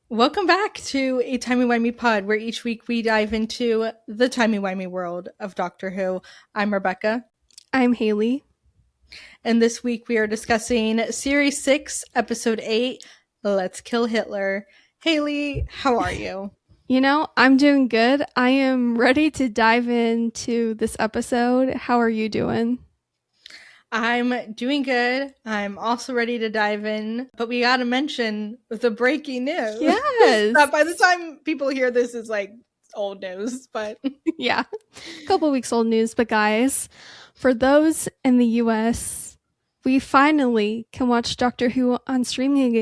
Welcome back to a Timey Wimey pod, where each week we dive into the Timey Wimey world of Doctor Who. I'm Rebecca, I'm Haley. and this week we are discussing Series 6, Episode 8, Let's Kill Hitler. Haley, how are you? I'm doing good. I am ready to dive into this episode. How are you doing? I'm doing good. I'm also ready to dive in, but we gotta mention the breaking news. Yes. That by the time people hear this is like old news, but Yeah. A couple weeks old news, but guys, for those in the US, we finally can watch Doctor Who on streaming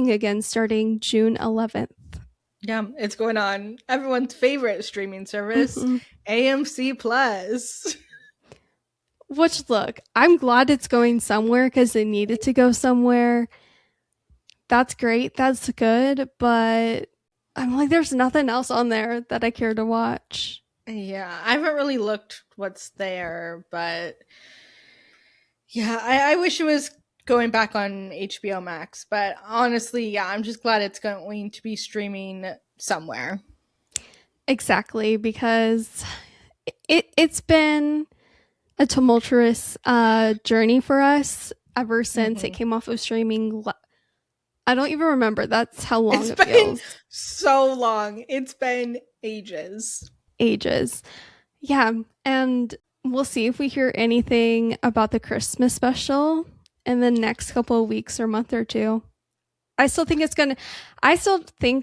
again starting June 11th. yeah, it's going on everyone's favorite streaming service, Mm-hmm. AMC Plus. Which, look, I'm glad it's going somewhere because it needed to go somewhere. That's great. That's good. But I'm like, there's nothing else on there that I care to watch. Yeah, I haven't really looked what's there, but yeah, I wish it was going back on HBO Max. But honestly, yeah, I'm just glad it's going to be streaming somewhere. Exactly, because it's been a tumultuous journey for us ever since it Hmm. came off of streaming. I don't even remember. That's how long It's it been feels. so long. It's been ages. Ages. Yeah, and we'll see if we hear anything about the Christmas special in the next couple of weeks or month or two. I still think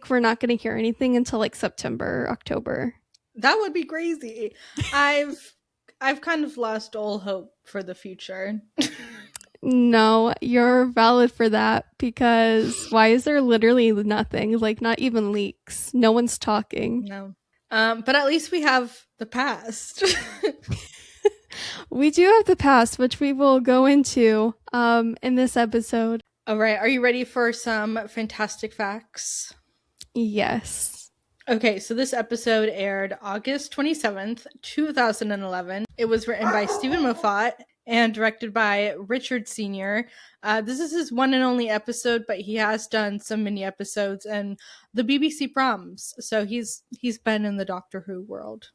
we're not gonna hear anything until like September, October. That would be crazy. I've I've kind of lost all hope for the future. No, you're valid for that because why is there literally nothing? Like, not even leaks. No one's talking. No. But at least we have the past. We do have the past, which we will go into in this episode. All right, are you ready for some fantastic facts? Yes. Okay, so this episode aired August 27th, 2011. It was written by Stephen Moffat and directed by Richard Sr. This is his one and only episode, but he has done some mini episodes and the BBC proms. So he's been in the Doctor Who world.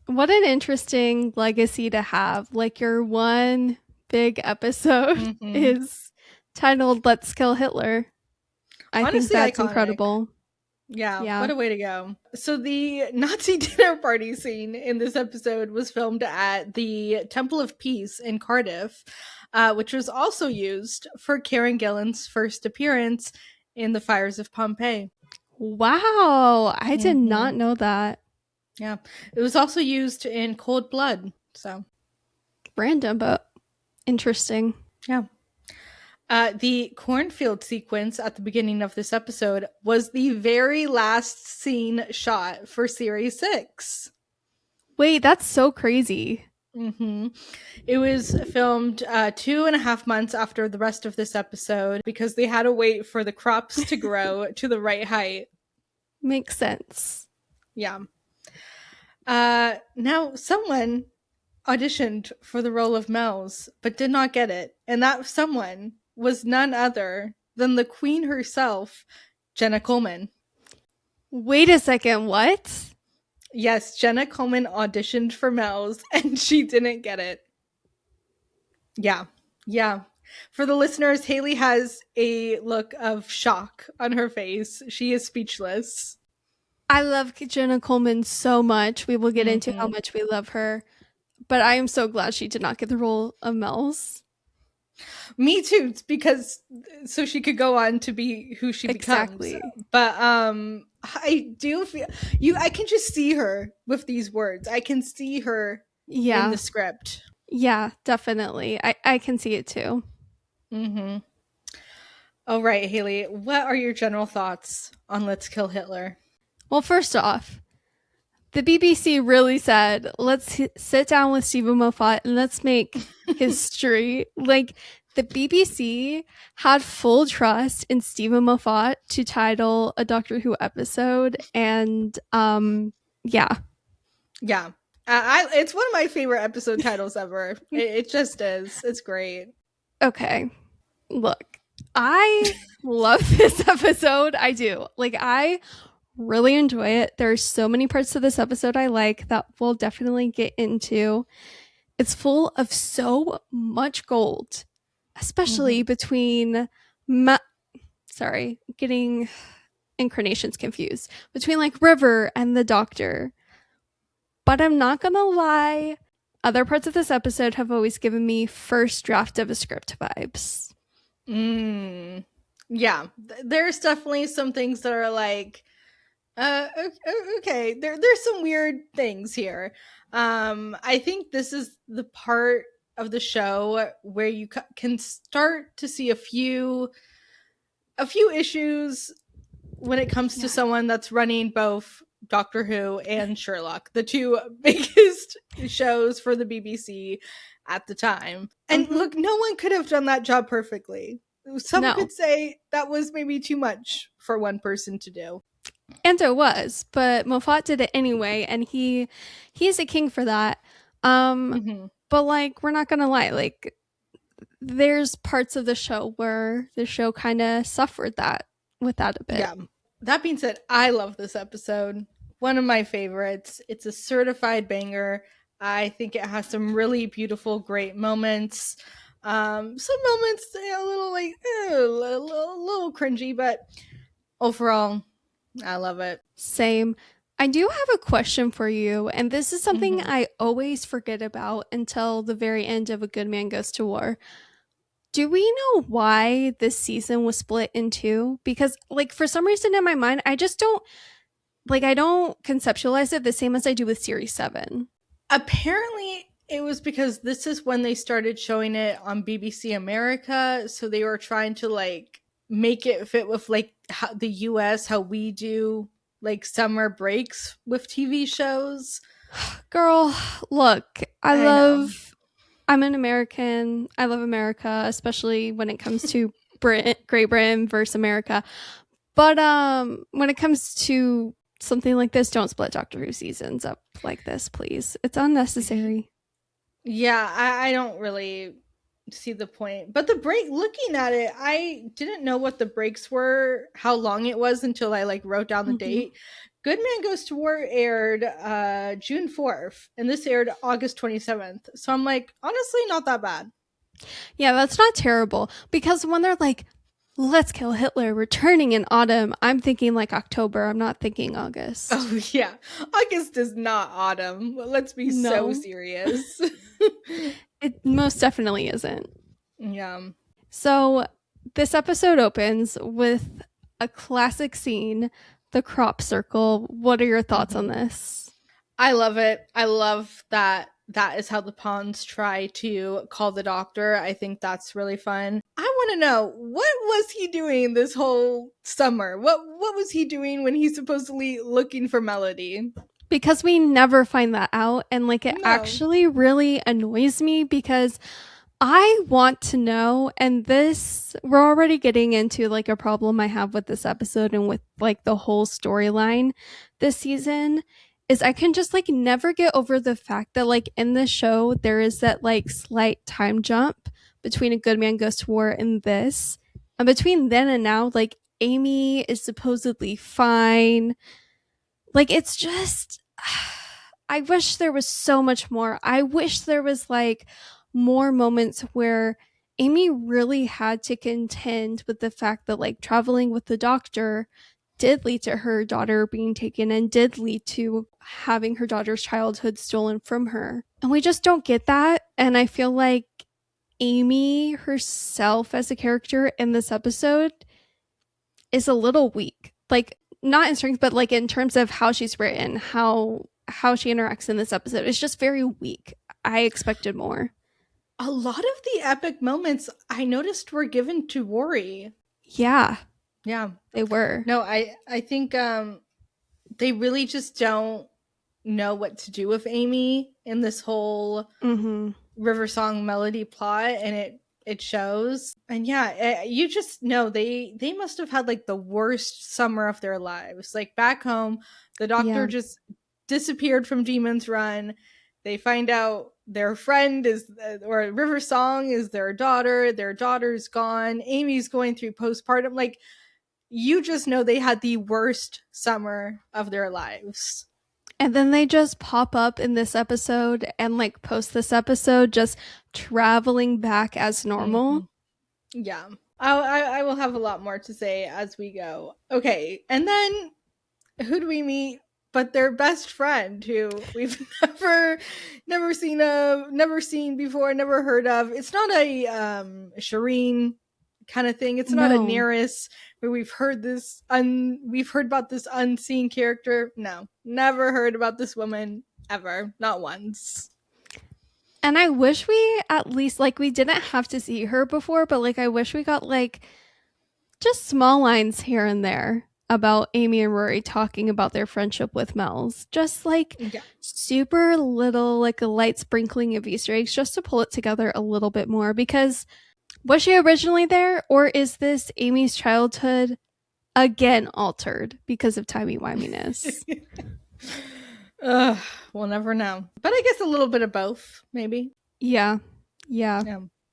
What an interesting legacy to have. Like, your one big episode Hmm. is titled Let's Kill Hitler. I think Honestly, that's iconic. incredible. Yeah, Yeah. what a way to go. So the Nazi dinner party scene in this episode was filmed at the Temple of Peace in Cardiff, which was also used for Karen Gillan's first appearance in the fires of Pompeii. Wow. I did Hmm. not know that. Yeah, it was also used in Cold Blood. So Random, but interesting. yeah. The cornfield sequence at the beginning of this episode was the very last scene shot for Series 6. Wait, that's so crazy. Hmm. It was filmed 2.5 months after the rest of this episode because they had to wait for the crops to grow to the right height. Makes sense. Yeah. Now, someone auditioned for the role of Mel's, but did not get it. And that someone was none other than the Queen herself, Jenna Coleman. Wait a second, what? Yes, Jenna Coleman auditioned for Mel's and she didn't get it. Yeah. Yeah. For the listeners, Haley has a look of shock on her face. She is speechless. I love Jenna Coleman so much. We will get into how Hmm. much we love her. But I am so glad she did not get the role of Mel's. Me too, because so she could go on to be who she becomes. Exactly. But I do feel I can just see her with these words. I can see her in the Yeah. script. Yeah, definitely. I can see it too. Mm-hmm. All right, Haley, what are your general thoughts on Let's Kill Hitler? Well, first off, the BBC really said, let's sit down with Stephen Moffat and let's make history. Like, the BBC had full trust in Stephen Moffat to title a Doctor Who episode. And yeah. Yeah. It's one of my favorite episode titles ever. It just is. It's great. Okay. Look, I love this episode. I do. Like, I really enjoy it. There's so many parts of this episode I like that we'll definitely get into. It's full of so much gold, especially between getting incarnations confused, between like River and the Doctor. But I'm not gonna lie, other parts of this episode have always given me first draft of a script vibes. Yeah, there's definitely some things that are like, okay, there's some weird things here. I think this is the part of the show where you can start to see a few issues when it comes to someone that's running both Doctor Who and Sherlock, the two biggest shows for the BBC at the time. And look, no one could have done that job perfectly. Some could say that was maybe too much for one person to do. And it was, but Moffat did it anyway, and he's a king for that. But like, we're not gonna lie, like, there's parts of the show where the show kind of suffered that with that a bit. Yeah. That being said, I love this episode. One of my favorites. It's a certified banger. I think it has some really beautiful, great moments. Some moments a little like a little cringy, but overall, I love it. Same. I do have a question for you, and this is something I always forget about until the very end of A Good Man Goes to War. Do we know why this season was split in two? Because, like, for some reason in my mind, I just don't, like, I don't conceptualize it the same as I do with Series 7. Apparently, it was because this is when they started showing it on BBC America, so they were trying to, like, make it fit with, like, how the US, how we do, like, summer breaks with TV shows. Girl, look, I'm an American. I love America, especially when it comes to Great Britain versus America. But when it comes to something like this, don't split Doctor Who seasons up like this, please. It's unnecessary. Yeah, I don't really see the point. But the break, looking at it, I didn't know what the breaks were, how long it was until I like wrote down the date. Good Man Goes to War aired June 4th, and this aired August 27th. So I'm like, honestly, not that bad. Yeah, that's not terrible. Because when they're like, let's kill Hitler returning in autumn, I'm thinking like October. I'm not thinking August. Oh, yeah. August is not autumn. Let's be so serious. It most definitely isn't. Yeah. So this episode opens with a classic scene, the crop circle. What are your thoughts on this? I love it. I love that is how the Pawns try to call the Doctor. I think that's really fun. I want to know, what was he doing this whole summer? What was he doing when he's supposedly looking for Melody? Because we never find that out, and like it actually really annoys me because I want to know, and this, we're already getting into like a problem I have with this episode and with like the whole storyline this season, is I can just like never get over the fact that like in the show there is that like slight time jump between A Good Man Goes to War and this, and between then and now, like Amy is supposedly fine. Like, it's just, I wish there was so much more. I wish there was like more moments where Amy really had to contend with the fact that like traveling with the Doctor did lead to her daughter being taken and did lead to having her daughter's childhood stolen from her. And we just don't get that. And I feel like Amy herself as a character in this episode is a little weak. Like, not in strength, but like in terms of how she's written, how she interacts in this episode, it's just very weak. I expected more. A lot of the epic moments I noticed were given to Rory. Yeah, they were. No, I think they really just don't know what to do with Amy in this whole River Song Melody plot, and it shows. And yeah, you just know they must have had like the worst summer of their lives. Like back home, the Doctor just disappeared from Demon's Run. They find out their friend is, or River Song is their daughter. Their daughter's gone. Amy's going through postpartum. Like, you just know they had the worst summer of their lives. And then they just pop up in this episode and like post this episode just traveling back as normal. Yeah. I will have a lot more to say as we go. Okay. And then who do we meet but their best friend, who we've never seen before, never heard of. It's not a Shireen kind of thing. It's not a Nearest where we've heard about this unseen character. No, never heard about this woman ever, not once. And I wish we at least, like, we didn't have to see her before, but like I wish we got like just small lines here and there about Amy and Rory talking about their friendship with Mel's. Just like super little, like a light sprinkling of Easter eggs just to pull it together a little bit more. Because was she originally there, or is this Amy's childhood again altered because of timey-wiminess? We'll never know. But I guess a little bit of both, maybe. Yeah.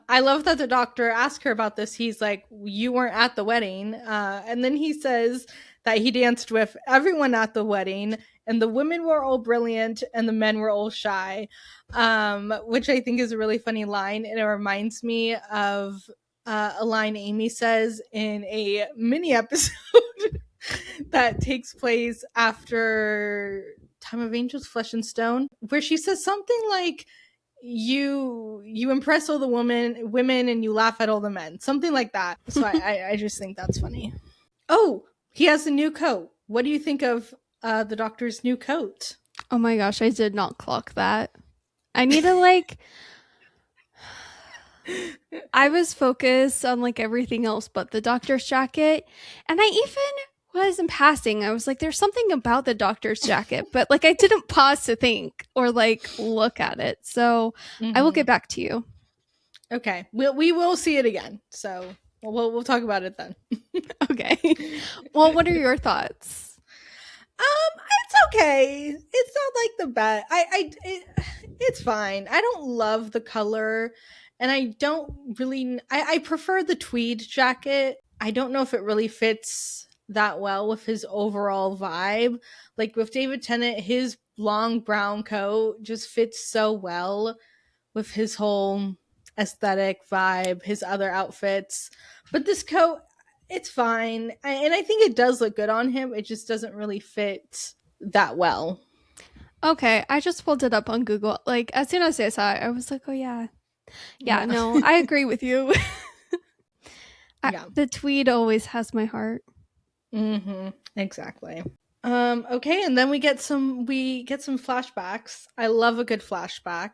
I love that the doctor asked her about this. He's like, you weren't at the wedding. And then he says that he danced with everyone at the wedding, and the women were all brilliant and the men were all shy, which I think is a really funny line. And it reminds me of a line Amy says in a mini episode that takes place after Time of Angels, Flesh and Stone, where she says something like, you impress all the women and you laugh at all the men, something like that. So I just think that's funny. Oh, he has a new coat. What do you think of the doctor's new coat? Oh my gosh, I did not clock that. I need to like I was focused on like everything else but the doctor's jacket, and I even was in passing, I was like, there's something about the doctor's jacket, but like I didn't pause to think or like look at it. So I will get back to you. Okay, we will see it again. So we'll talk about it then. Okay. Well, what are your thoughts? It's okay. It's not like the best. It's fine. I don't love the color, and I don't really. I prefer the tweed jacket. I don't know if it really fits that well with his overall vibe. Like with David Tennant, his long brown coat just fits so well with his whole aesthetic vibe, his other outfits. But this coat, it's fine. And I think it does look good on him. It just doesn't really fit that well. Okay, I just pulled it up on Google. Like as soon as I saw it, I was like, oh yeah. Yeah, no, I agree with you. The tweed always has my heart. Exactly. Okay, and then we get some flashbacks. I love a good flashback.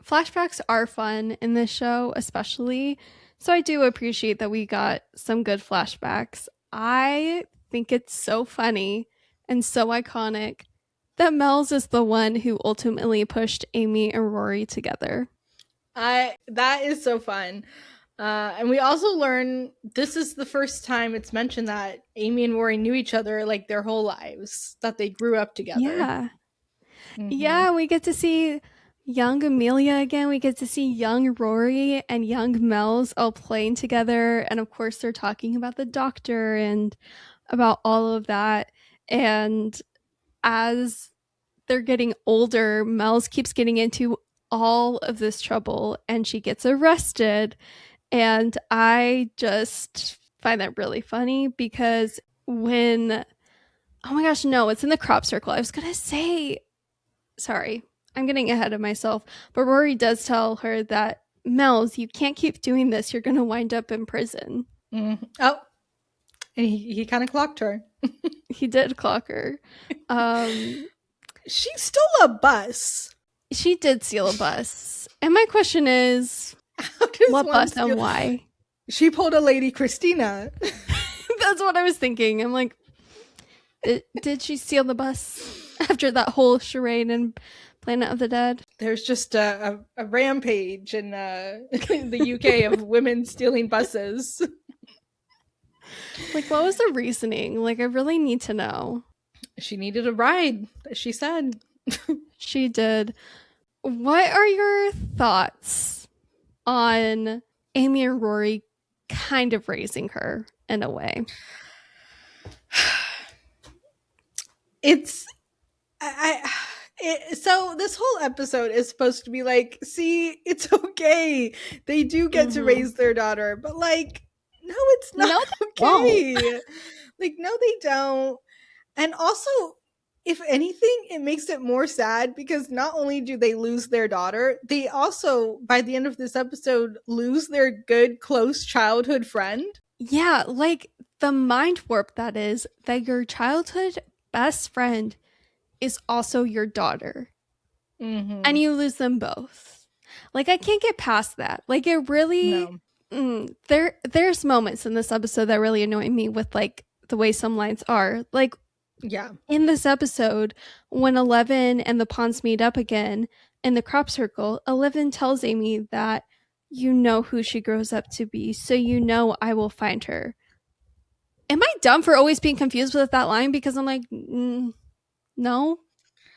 Flashbacks are fun in this show, especially. So I do appreciate that we got some good flashbacks. I think it's so funny and so iconic that Mel's is the one who ultimately pushed Amy and Rory together. That is so fun. And we also learn this is the first time it's mentioned that Amy and Rory knew each other like their whole lives, that they grew up together. Yeah. Yeah, we get to see young Amelia again. We get to see young Rory and young Mel's all playing together. And of course, they're talking about the doctor and about all of that. And as they're getting older, Mel's keeps getting into all of this trouble and she gets arrested. And I just find that really funny because when, oh my gosh, no, it's in the crop circle. I was going to say, sorry, I'm getting ahead of myself. But Rory does tell her that, Mel's, you can't keep doing this. You're going to wind up in prison. Oh, and he kind of clocked her. He did clock her. She stole a bus. She did steal a bus. And my question is, what bus and why? She pulled a Lady Christina. That's what I was thinking. I'm like, did she steal the bus after that whole charade in Planet of the Dead? There's just a rampage in the UK of women stealing buses. Like, what was the reasoning? Like, I really need to know. She needed a ride, she said. She did. What are your thoughts on Amy and Rory kind of raising her in a way? It's so this whole episode is supposed to be like, see, it's okay. They do get to raise their daughter, but like, no, it's not No, they okay. Like, no, they don't. And also, if anything, it makes it more sad because not only do they lose their daughter, they also, by the end of this episode, lose their good, close childhood friend. Yeah, like the mind warp that is that your childhood best friend is also your daughter. And you lose them both. Like, I can't get past that. Like, it really there's moments in this episode that really annoy me with like the way some lines are. Like, Yeah. in this episode, when Eleven and the Pawns meet up again in the crop circle, Eleven tells Amy that you know who she grows up to be, so you know I will find her. Am I dumb for always being confused with that line? Because I'm like, no,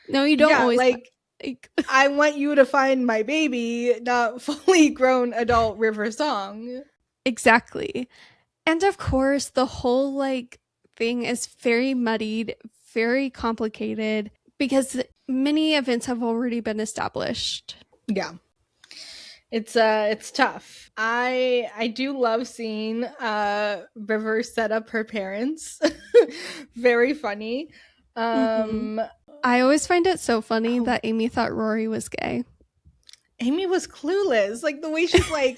you don't always. Like, I want you to find my baby, not fully grown adult River Song. Exactly. And of course, the whole like thing is very muddied, very complicated because many events have already been established. Yeah. It's tough. I do love seeing River set up her parents. Very funny. I always find it so funny that Amy thought Rory was gay. Amy was clueless. Like the way she's like,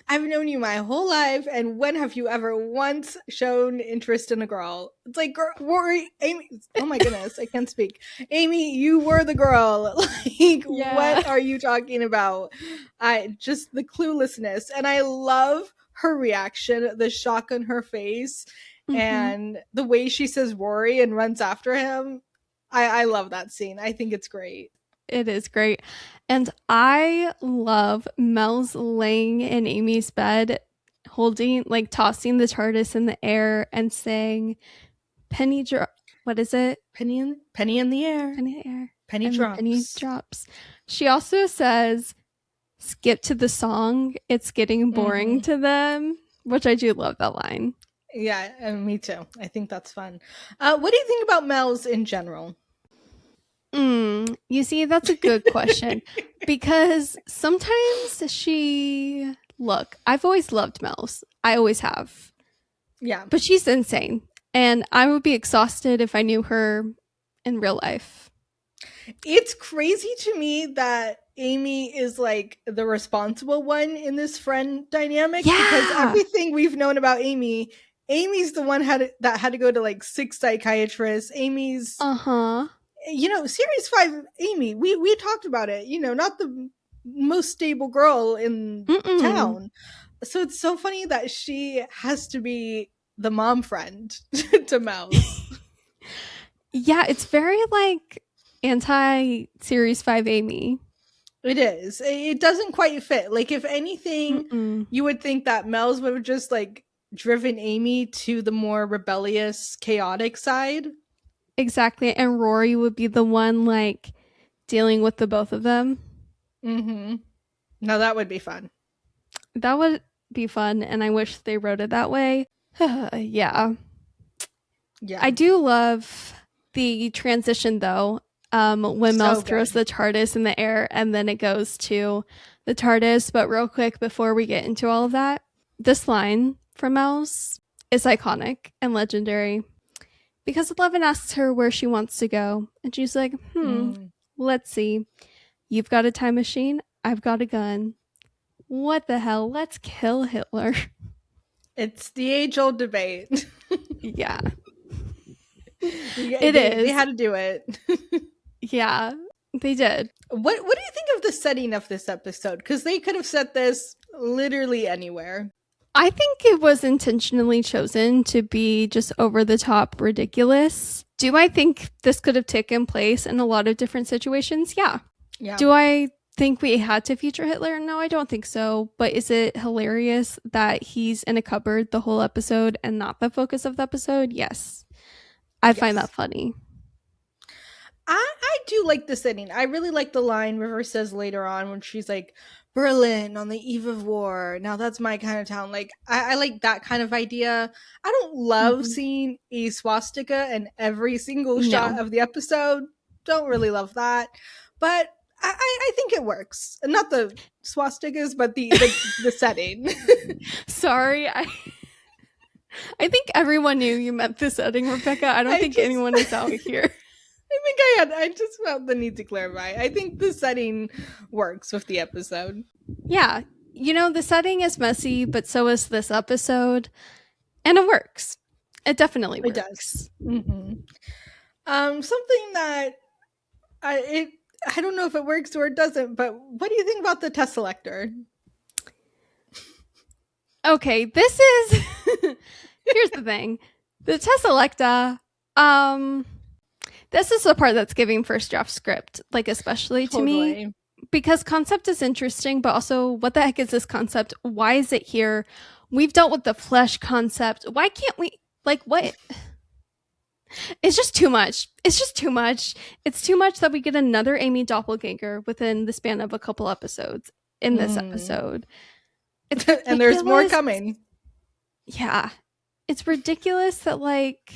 I've known you my whole life, and when have you ever once shown interest in a girl? It's like, Rory, Amy. Oh my goodness, I can't speak. Amy, you were the girl. Like, what are you talking about? Just the cluelessness, and I love her reaction, the shock on her face, and the way she says Rory and runs after him. I love that scene. I think it's great. It is great. And I love Mel's laying in Amy's bed, holding, like tossing the TARDIS in the air and saying, penny drop. What is it? Penny in the air. Penny in the air. Penny drops. Penny drops. She also says, skip to the song. It's getting boring to them, which I do love that line. Yeah, and me too. I think that's fun. What do you think about Mel's in general? You see, that's a good question because sometimes look, I've always loved Mel's. I always have. Yeah. But she's insane. And I would be exhausted if I knew her in real life. It's crazy to me that Amy is like the responsible one in this friend dynamic because everything we've known about Amy's the one that had to go to like 6 psychiatrists. Amy's series 5 Amy, we talked about it, not the most stable girl in town. So it's so funny that she has to be the mom friend to Mouse. Yeah, it's very like anti series 5 Amy. It is. It doesn't quite fit. Like, if anything, you would think that Mel's would have just like driven Amy to the more rebellious, chaotic side. Exactly. And Rory would be the one like dealing with the both of them. Now that would be fun. That would be fun. And I wish they wrote it that way. Yeah. I do love the transition though. When Mel throws the TARDIS in the air and then it goes to the TARDIS. But real quick, before we get into all of that, this line from Mel's is iconic and legendary. Because 11 asks her where she wants to go. And she's like, let's see. You've got a time machine. I've got a gun. What the hell? Let's kill Hitler. It's the age-old debate. Yeah. It is. They had to do it. Yeah, they did. What do you think of the setting of this episode? Because they could have set this literally anywhere. I think it was intentionally chosen to be just over the top ridiculous. Do I think this could have taken place in a lot of different situations? Yeah. Do I think we had to feature Hitler? No, I don't think so. But is it hilarious that he's in a cupboard the whole episode and not the focus of the episode? Yes. I find that funny. I do like the setting. I really like the line River says later on when she's like, Berlin on the eve of war. Now that's my kind of town. Like, I like that kind of idea. I don't love seeing a swastika in every single shot of the episode. Don't really love that. But I think it works. Not the swastikas, but the setting. Sorry, I think everyone knew you meant the setting, Rebecca. I don't think anyone is out here. I just felt the need to clarify. I think the setting works with the episode. Yeah. You know, the setting is messy, but so is this episode. And it works. It definitely works. It does. Something that I don't know if it works or it doesn't, but what do you think about the Tesselector? Okay, this is here's the thing. The Tesselecta, this is the part that's giving first draft script, like especially to me. Because concept is interesting, but also what the heck is this concept? Why is it here? We've dealt with the flesh concept. Why can't we, like, what? It's just too much. It's just too much. It's too much that we get another Amy doppelganger within the span of a couple episodes in this episode. It's and there's more coming. Yeah. It's ridiculous that, like,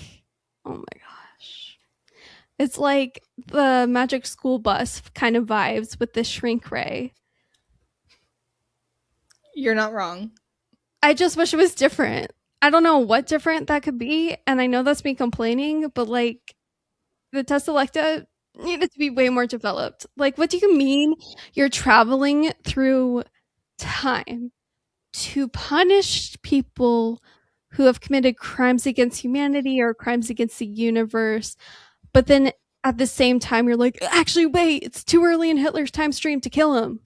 oh my gosh. It's like the Magic School Bus kind of vibes with the shrink ray. You're not wrong. I just wish it was different. I don't know what different that could be, and I know that's me complaining, but like the Tesselecta needed to be way more developed. Like, what do you mean you're traveling through time to punish people who have committed crimes against humanity or crimes against the universe, but then at the same time you're like, actually wait, it's too early in Hitler's time stream to kill him?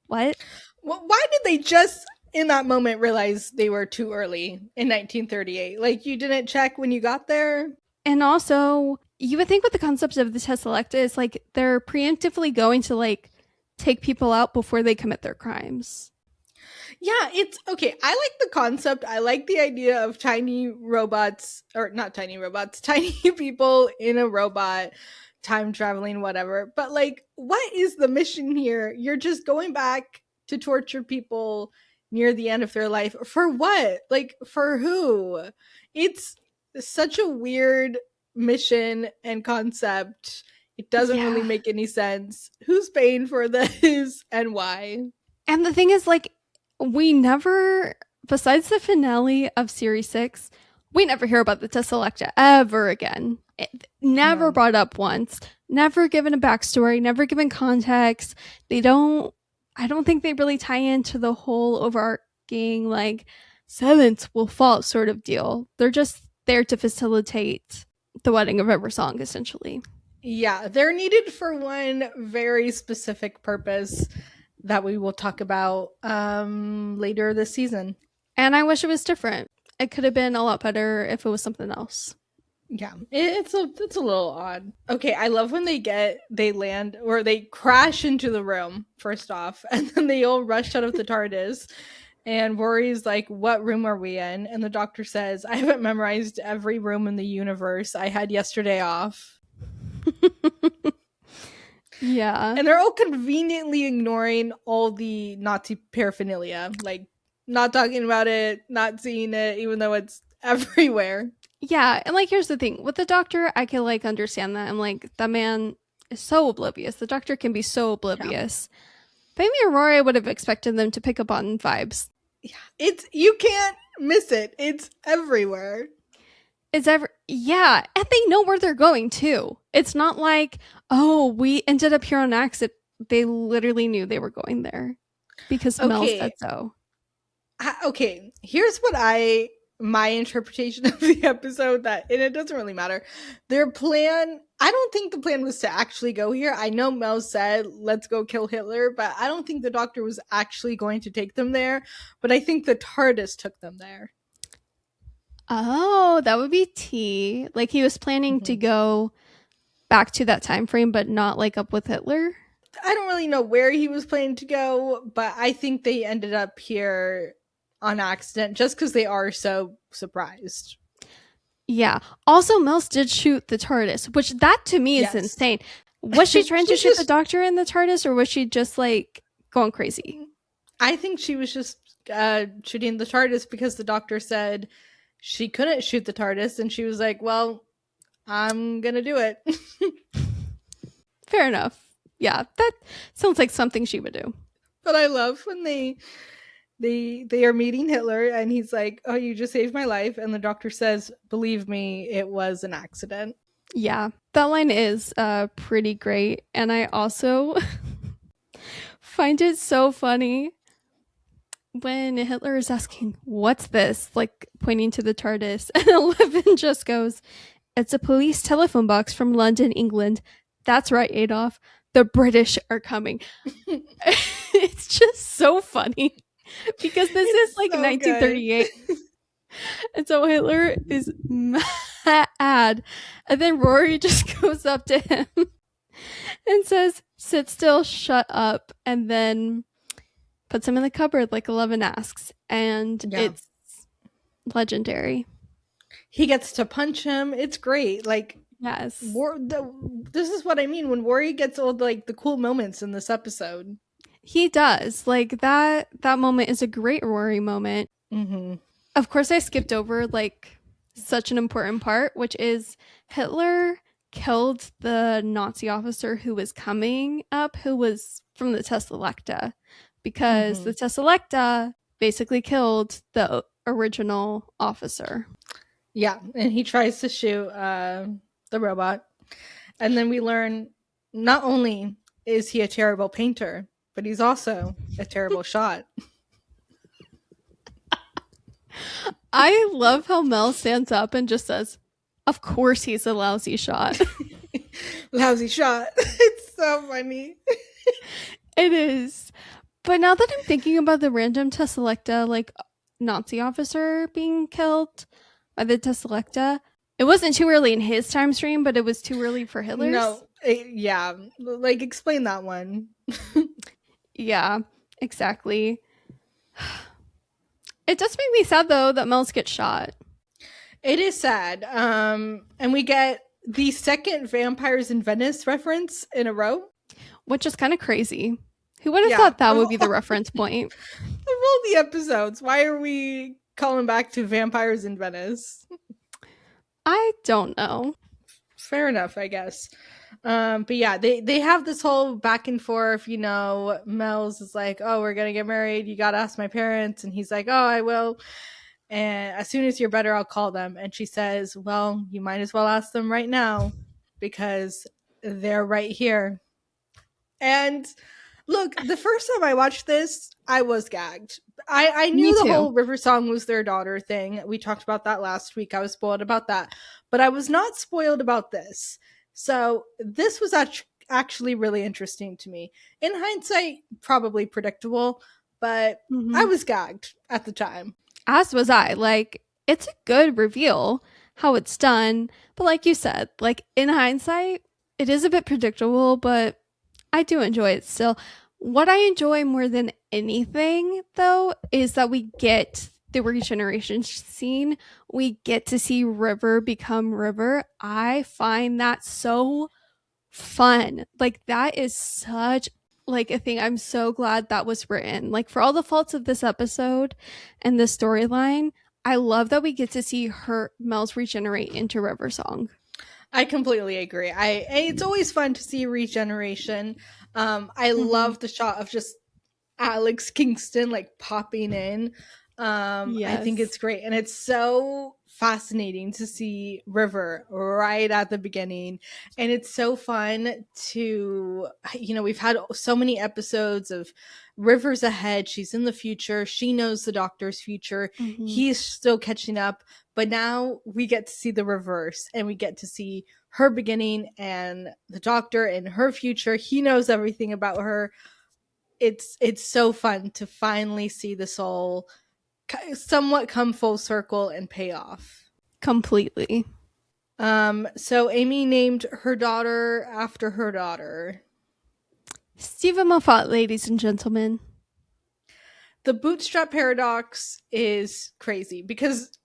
What? Well, why did they just in that moment realize they were too early in 1938? Like, you didn't check when you got there? And also, you would think with the concept of the Tesselecta is like they're preemptively going to like take people out before they commit their crimes. Yeah, it's okay. I like the concept. I like the idea of tiny robots, or not tiny robots, tiny people in a robot, time traveling, whatever. But like, what is the mission here? You're just going back to torture people near the end of their life. For what? Like, for who? It's such a weird mission and concept. It doesn't really make any sense. Who's paying for this and why? And the thing is, like, we never, besides the finale of Series 6, we never hear about the Tesselecta ever again. Never brought up once. Never given a backstory. Never given context. I don't think they really tie into the whole overarching, like, seventh will fall sort of deal. They're just there to facilitate the wedding of River Song, essentially. Yeah, they're needed for one very specific purpose that we will talk about later this season. And I wish it was different. It could have been a lot better if it was something else. Yeah, it's a little odd. Okay, I love when they land, or they crash into the room, first off, and then they all rush out of the TARDIS. And Rory's like, what room are we in? And the doctor says, I haven't memorized every room in the universe. I had yesterday off. Yeah. And they're all conveniently ignoring all the Nazi paraphernalia. Like, not talking about it, not seeing it, even though it's everywhere. Yeah, and like, here's the thing. With the doctor, I can like understand that. I'm like, that man is so oblivious. The doctor can be so oblivious. Yeah. Maybe Aurora, I would have expected them to pick up on vibes. Yeah, you can't miss it. It's everywhere. Yeah, and they know where they're going too. It's not like, oh, we ended up here on accident. They literally knew they were going there because Mel said so. Okay, here's what my interpretation of the episode, and it doesn't really matter. Their plan, I don't think the plan was to actually go here. I know Mel said, let's go kill Hitler, but I don't think the doctor was actually going to take them there. But I think the TARDIS took them there. Oh, that would be T. Like, he was planning to go back to that time frame, but not like up with Hitler. I don't really know where he was planning to go, but I think they ended up here on accident just because they are so surprised. Yeah. Also, Mills did shoot the TARDIS, which that to me is insane. Was she trying to She shoot the just, doctor in the TARDIS, or was she just like going crazy? I think she was just shooting the TARDIS because the doctor said she couldn't shoot the TARDIS, and she was like, "Well, I'm gonna do it." Fair enough. Yeah, that sounds like something she would do. But I love when they are meeting Hitler, and he's like, "Oh, you just saved my life," and the doctor says, "Believe me, it was an accident." Yeah, that line is pretty great. And I also find it so funny when Hitler is asking, "What's this?" like pointing to the TARDIS, and Eleven just goes, "It's a police telephone box from London, England. That's right, Adolf. The British are coming." It's just so funny because this is like So 1938. And so Hitler is mad. And then Rory just goes up to him and says, "Sit still, shut up." And then puts him in the cupboard like 11 asks. And it's legendary. He gets to punch him. It's great. Like, Yes. this is what I mean when Rory gets all like the cool moments in this episode. He does. Like that moment is a great Rory moment. Mm-hmm. Of course, I skipped over like such an important part, which is Hitler killed the Nazi officer who was coming up, who was from the Tesselecta, because the Tesselecta basically killed the original officer. Yeah, and he tries to shoot the robot. And then we learn not only is he a terrible painter, but he's also a terrible shot. I love how Mel stands up and just says, "Of course he's a lousy shot." Lousy shot. It's so funny. It is. But now that I'm thinking about the random Tesselecta, like Nazi officer being killed by the Tesselecta, it wasn't too early in his time stream, but it was too early for Hitler's. No, yeah. Like, explain that one. Yeah, exactly. It does make me sad, though, that Mel's gets shot. It is sad. And we get the second Vampires in Venice reference in a row. Which is kind of crazy. Who would have thought that would be the reference point? Of all the episodes, why are we calling back to Vampires in Venice? I don't know. Fair enough, I guess. But yeah, they have this whole back and forth, you know. Mel's is like, "Oh, we're gonna get married, you gotta ask my parents," and he's like, "Oh, I will, and as soon as you're better, I'll call them." And she says, "Well, you might as well ask them right now because they're right here." And look, the first time I watched this, I was gagged. I knew the whole River Song was their daughter thing. We talked about that last week. I was spoiled about that. But I was not spoiled about this. So this was actually really interesting to me. In hindsight, probably predictable, but I was gagged at the time. As was I. Like, it's a good reveal how it's done. But like you said, like in hindsight, it is a bit predictable, but I do enjoy it still. What I enjoy more than anything, though, is that we get the regeneration scene. We get to see River become River. I find that so fun. Like, that is such like a thing. I'm so glad that was written. Like, for all the faults of this episode and the storyline, I love that we get to see Mel's regenerate into River Song. I completely agree. It's always fun to see regeneration. I love the shot of just Alex Kingston like popping in. I think it's great, and it's so fascinating to see River right at the beginning, and it's so fun to, you know, we've had so many episodes of River's ahead, she's in the future, she knows the Doctor's future, he's still catching up, but now we get to see the reverse, and we get to see her beginning and the Doctor in her future. He knows everything about her. It's so fun to finally see the soul somewhat come full circle and pay off. Completely. So Amy named her daughter after her daughter. Stephen Moffat, ladies and gentlemen. The bootstrap paradox is crazy because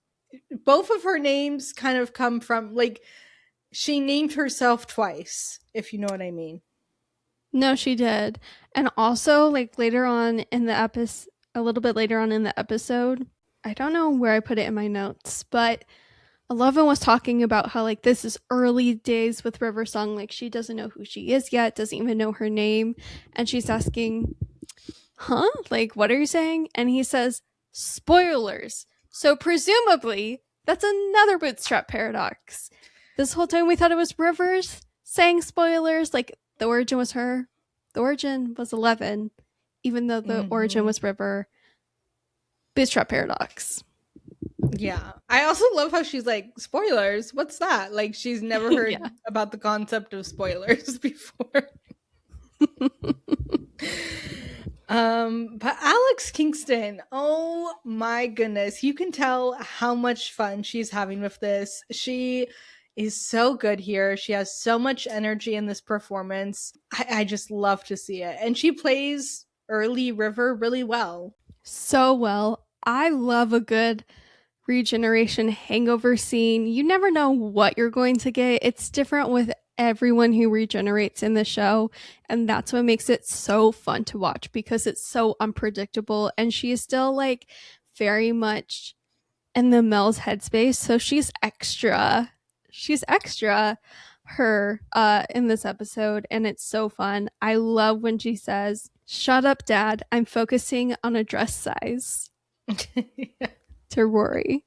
both of her names kind of come from, like, she named herself twice, if you know what I mean. No, she did. And also, like, later on in the episode, a little bit later on in the episode, I don't know where I put it in my notes, but Eleven was talking about how, like, this is early days with River Song. Like, she doesn't know who she is yet, doesn't even know her name. And she's asking, huh? Like, what are you saying? And he says, spoilers. So presumably, that's another bootstrap paradox. This whole time we thought it was Rivers saying spoilers. Like, the origin was her. The origin was 11, even though the origin was River. Bootstrap paradox. Yeah. I also love how she's like, spoilers? What's that? Like, she's never heard about the concept of spoilers before. But Alex Kingston, oh my goodness, you can tell how much fun she's having with this. She is so good here. She has so much energy in this performance. I just love to see it. And she plays early River really well. So well. I love a good regeneration hangover scene. You never know what you're going to get. It's different with everyone who regenerates in the show, and that's what makes it so fun to watch, because it's so unpredictable, and she is still like very much in the Mel's headspace, so she's extra her in this episode, and it's so fun. I love when she says, "Shut up, Dad, I'm focusing on a dress size." To Rory.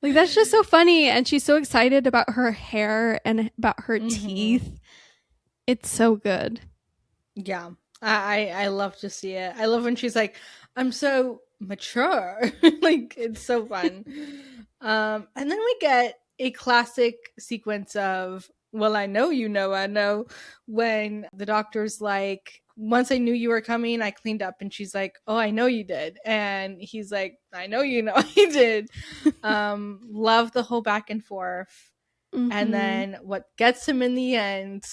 Like, that's just so funny, and she's so excited about her hair and about her teeth. It's so good. Yeah, I love to see it. I love when she's like, I'm so mature. Like, it's so fun. And then we get a classic sequence of, well, I know you know, I know, when the doctor's like, once I knew you were coming, I cleaned up. And she's like, oh, I know you did. And he's like, I know you know I did. Love the whole back and forth. And then what gets him in the end,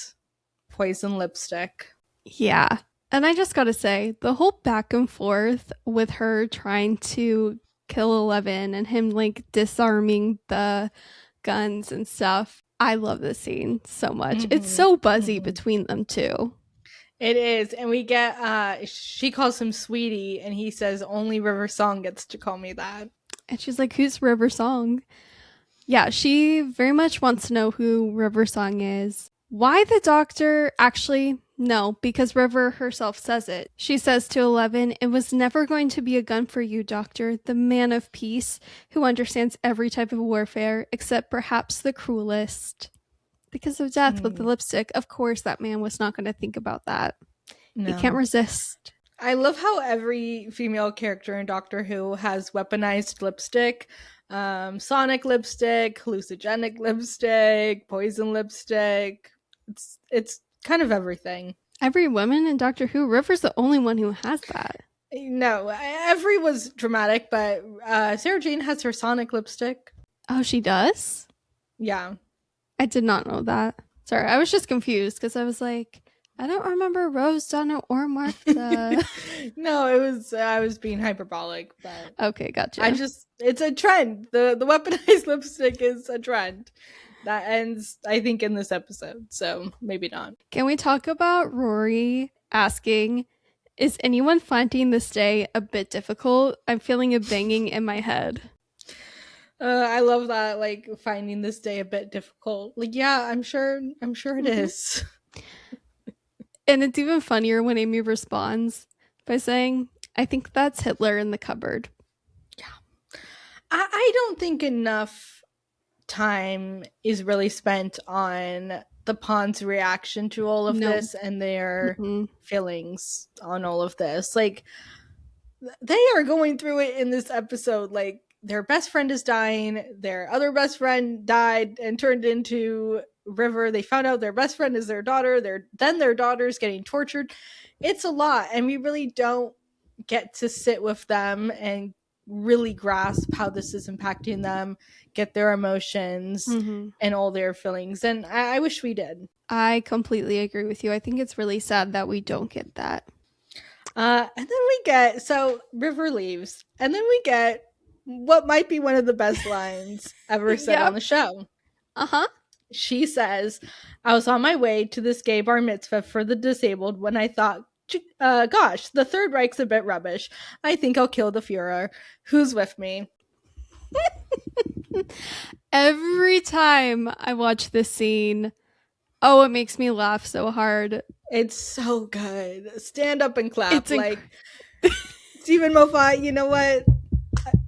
poison lipstick. Yeah. And I just gotta say, the whole back and forth with her trying to kill 11 and him like disarming the guns and stuff, I love this scene so much. It's so buzzy between them two. It is. And we get she calls him sweetie, and he says only River Song gets to call me that. And she's like, who's River Song? Yeah, she very much wants to know who River Song is. Why the doctor? Actually, no, because River herself says it. She says to 11, it was never going to be a gun for you, Doctor, the man of peace, who understands every type of warfare, except perhaps the cruelest. Because of death with the lipstick, of course that man was not going to think about that. No. He can't resist. I love how every female character in Doctor Who has weaponized lipstick. Sonic lipstick, hallucinogenic lipstick, poison lipstick. It's kind of everything. Every woman in Doctor Who, River's the only one who has that. No, every was dramatic, but Sarah Jane has her Sonic lipstick. Oh, she does? Yeah. I did not know that. Sorry, I was just confused because I was like, I don't remember Rose, Donna, or Martha. No, I was being hyperbolic, but okay, gotcha. It's a trend. The weaponized lipstick is a trend that ends, I think, in this episode. So maybe not. Can we talk about Rory asking, is anyone finding this day a bit difficult? I'm feeling a banging in my head. I love that, like, finding this day a bit difficult. Like, yeah, I'm sure it is. And it's even funnier when Amy responds by saying, I think that's Hitler in the cupboard. Yeah. I don't think enough time is really spent on the Pawns' reaction to all of this and their feelings on all of this. Like, they are going through it in this episode. Like, their best friend is dying. Their other best friend died and turned into River. They found out their best friend is their daughter. Then their daughter's getting tortured. It's a lot, and we really don't get to sit with them and really grasp how this is impacting them, get their emotions and all their feelings. And I wish we did. I completely agree with you. I think it's really sad that we don't get that. And then we get, so River leaves, and then we get what might be one of the best lines ever said on the show. she says, I was on my way to this gay bar mitzvah for the disabled when I thought, gosh, the Third Reich's a bit rubbish. I think I'll kill the Fuhrer. Who's with me? Every time I watch this scene, oh, it makes me laugh so hard. It's so good. Stand up and clap. Like, Stephen Moffat, you know what?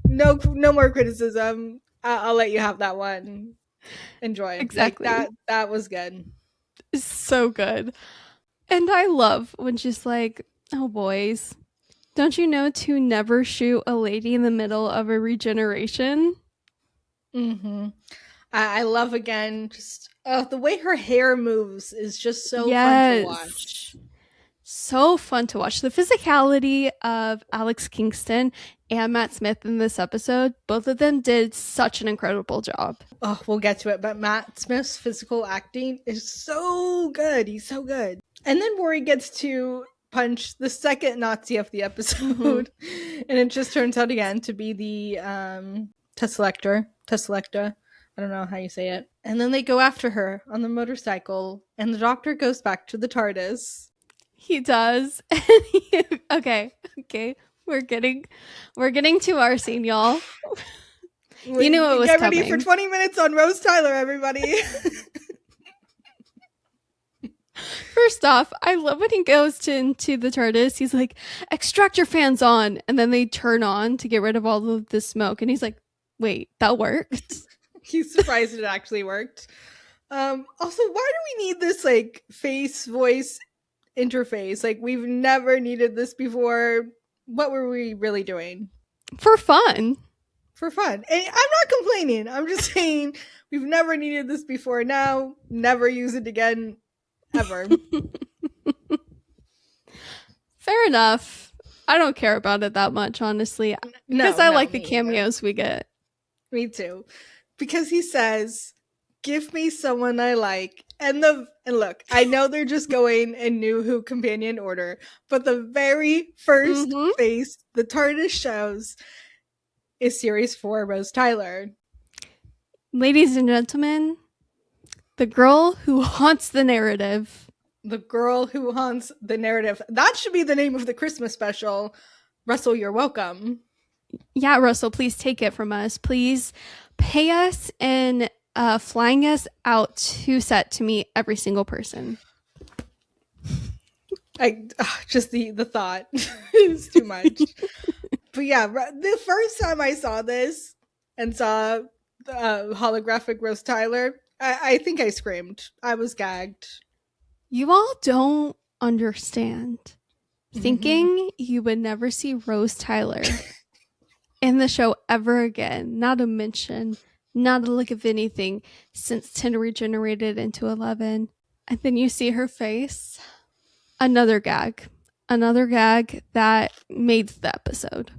No more criticism. I'll let you have that one. Enjoy. Exactly. Like, that was good. It's so good. And I love when she's like, oh, boys, don't you know to never shoot a lady in the middle of a regeneration? Mm-hmm. I love, again, just the way her hair moves is just so fun to watch. So fun to watch. The physicality of Alex Kingston and Matt Smith in this episode, both of them did such an incredible job. Oh, we'll get to it, but Matt Smith's physical acting is so good. He's so good. And then Rory gets to punch the second Nazi of the episode, and it just turns out again to be the Tesselecta. I don't know how you say it. And then they go after her on the motorcycle, and the Doctor goes back to the TARDIS. He does. Okay. We're getting to our scene, y'all. You knew it was Get coming. ready for 20 minutes on Rose Tyler, everybody. First off, I love when he goes into the TARDIS. He's like, extractor fans on. And then they turn on to get rid of all of the smoke. And he's like, wait, that worked? He's surprised it actually worked. Also, why do we need this like face voice interface? Like, we've never needed this before. What were we really doing? For fun. And I'm not complaining. I'm just saying we've never needed this before. Now, never use it again, ever. Fair enough. I don't care about it that much, honestly. Because I like the cameos we get. Me too. Because he says, give me someone I like. And look, I know they're just going in New Who companion order, but the very first face the TARDIS shows is Series 4 Rose Tyler. Ladies and gentlemen, the girl who haunts the narrative. The girl who haunts the narrative. That should be the name of the Christmas special. Russell, you're welcome. Yeah, Russell, please take it from us. Please pay us and flying us out to set to meet every single person. Just the thought is too much. But yeah, the first time I saw this and saw holographic Rose Tyler, I think I screamed. I was gagged. You all don't understand. Thinking you would never see Rose Tyler in the show ever again. Not a mention, not a look of anything since 10 regenerated into 11. And then you see her face. Another gag that made the episode.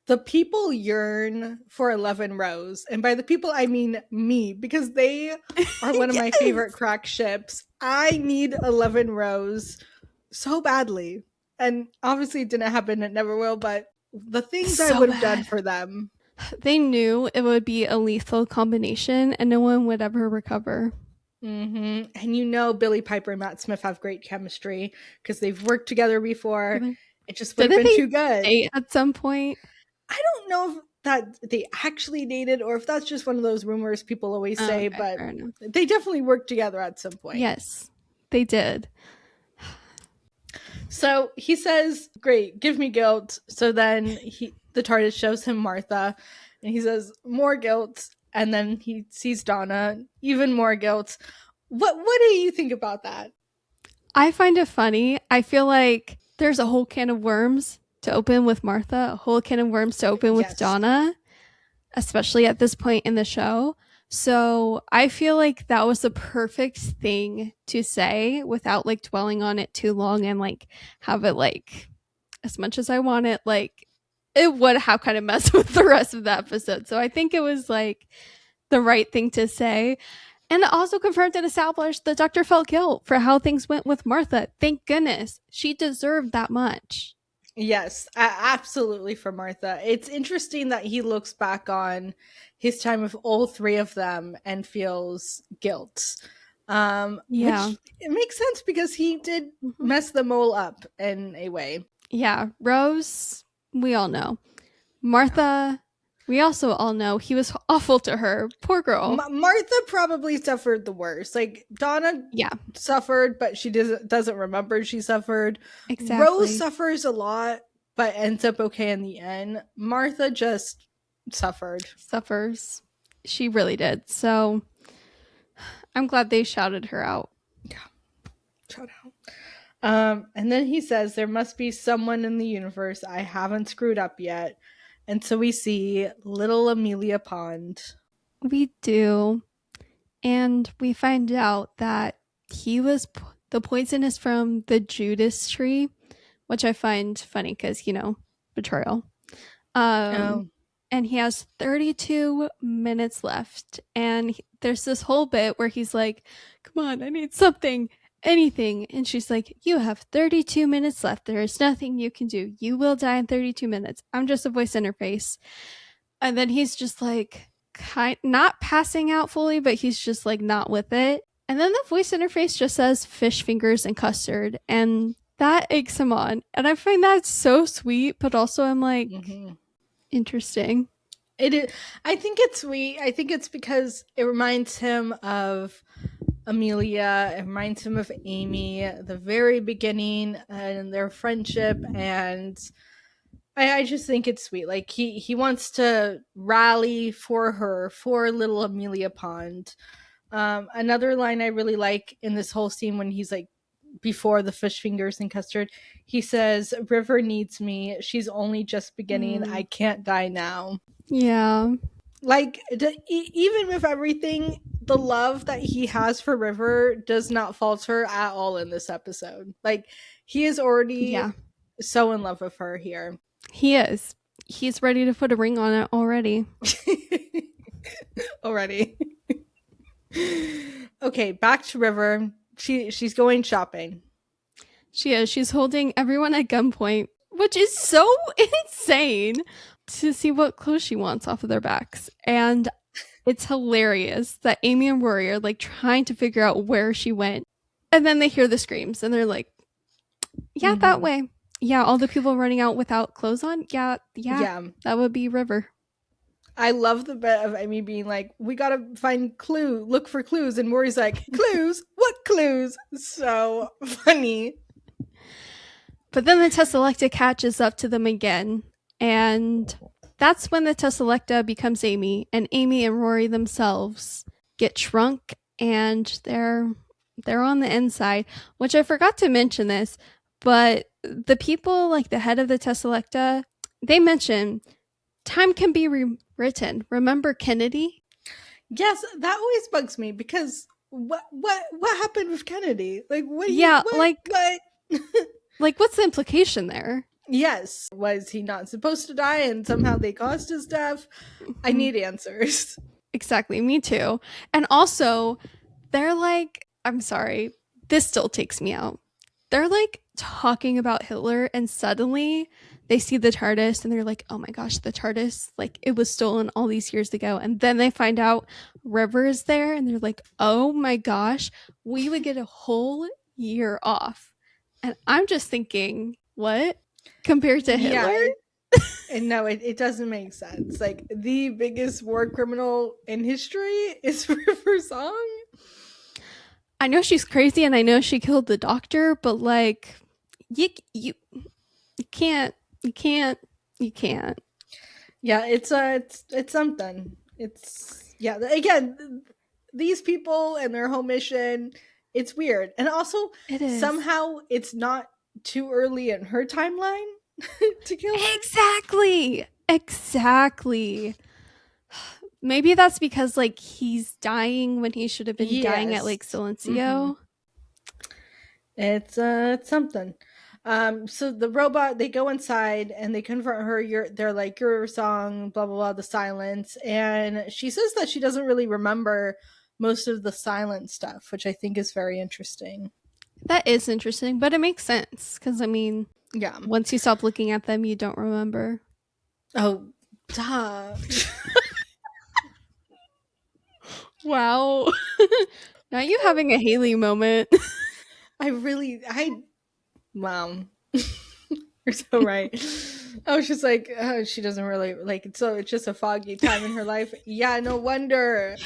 The people yearn for 11 Rose. And by the people, I mean me, because they are one of my favorite crack ships. I need 11 Rose so badly. And obviously it didn't happen. It never will. But the things I would have done for them. They knew it would be a lethal combination and no one would ever recover. And you know Billy Piper and Matt Smith have great chemistry because they've worked together before. It just would have been too good. Date at some point? I don't know if that they actually dated or if that's just one of those rumors people always say, but they definitely worked together at some point. Yes, they did. So he says, great, give me guilt. So then the TARDIS shows him Martha and he says, more guilt. And then he sees Donna, even more guilt. What do you think about that? I find it funny. I feel like there's a whole can of worms to open with Martha, a whole can of worms to open with Donna, especially at this point in the show. So I feel like that was the perfect thing to say without like dwelling on it too long and like have it like as much as I want it, like it would have kind of messed with the rest of the episode. So I think it was like the right thing to say. And it also confirmed and established the Doctor felt guilt for how things went with Martha. Thank goodness. She deserved that much. Yes, absolutely for Martha. It's interesting that he looks back on his time with all three of them and feels guilt. Yeah. Which it makes sense because he did Mhm. mess them all up in a way. Yeah. Rose, we all know. Martha, we also all know he was awful to her. Poor girl. Martha probably suffered the worst. Like Donna Yeah, suffered, but she doesn't remember she suffered. Rose exactly. suffers a lot, but ends up okay in the end. Martha just suffered. Suffers. She really did. So I'm glad they shouted her out. Yeah, shout out. And then he says, there must be someone in the universe I haven't screwed up yet. And so we see little Amelia Pond. We do. And we find out that he was the poison is from the Judas tree, which I find funny because, betrayal. Um, Oh. and he has 32 minutes left. And there's this whole bit where he's like, come on, I need something, anything. And she's like, you have 32 minutes left. There is nothing you can do. You will die in 32 minutes. I'm just a voice interface. And then he's just like, not passing out fully, but he's just like not with it. And then the voice interface just says fish fingers and custard. And that eggs him on. And I find that so sweet, but also I'm like, interesting. It is. I think it's sweet. I think it's because it reminds him of Amelia. It reminds him of Amy, the very beginning and their friendship. And I just think it's sweet. Like he wants to rally for her, for little Amelia Pond. Another line I really like in this whole scene when he's like before the fish fingers and custard, he says, River needs me. She's only just beginning. I can't die now. Yeah. Like, even with everything, the love that he has for River does not falter at all in this episode. Like, he is already Yeah. so in love with her here. He is. He's ready to put a ring on it already. Already. Okay, back to River. She's going shopping. She is. She's holding everyone at gunpoint, which is so insane to see what clothes she wants off of their backs. And it's hilarious that Amy and Rory are like trying to figure out where she went. And then they hear the screams and they're like, yeah, that way. Yeah, all the people running out without clothes on. Yeah, that would be River. I love the bit of Amy being like, we gotta look for clues. And Rory's like, clues? What clues? So funny. But then the Tesselecta catches up to them again. And that's when the Tesselecta becomes Amy. And Amy and Rory themselves get shrunk. And they're on the inside. Which I forgot to mention this. But the people, like the head of the Tesselecta, they mention time can be rewritten. Remember Kennedy? Yes, that always bugs me because what happened with Kennedy? Like what? What? Like what's the implication there? Yes, was he not supposed to die, and somehow they caused his death? I need answers. Exactly, me too. And also, they're like, I'm sorry, this still takes me out. They're like talking about Hitler, and suddenly they see the TARDIS and they're like, oh my gosh, the TARDIS, like it was stolen all these years ago. And then they find out River is there and they're like, oh my gosh, we would get a whole year off. And I'm just thinking, what? Compared to Hitler? And no, it doesn't make sense. Like the biggest war criminal in history is River Song. I know she's crazy and I know she killed the doctor, but like you can't. Yeah, it's something. It's again, these people and their whole mission, it's weird. And also it is. Somehow it's not too early in her timeline to kill her. Exactly. Maybe that's because like he's dying when he should have been dying at Lake Silencio. It's something. So the robot, they go inside and they confront her. They're like, your song, blah blah blah, the silence, and she says that she doesn't really remember most of the silent stuff, which I think is very interesting. That is interesting, but it makes sense because I mean, Yeah. Once you stop looking at them, you don't remember. Oh, duh. Wow. Now you having a Haley moment. Wow. You're so right. I was just like, oh, she doesn't really like it. So it's just a foggy time in her life. Yeah, no wonder.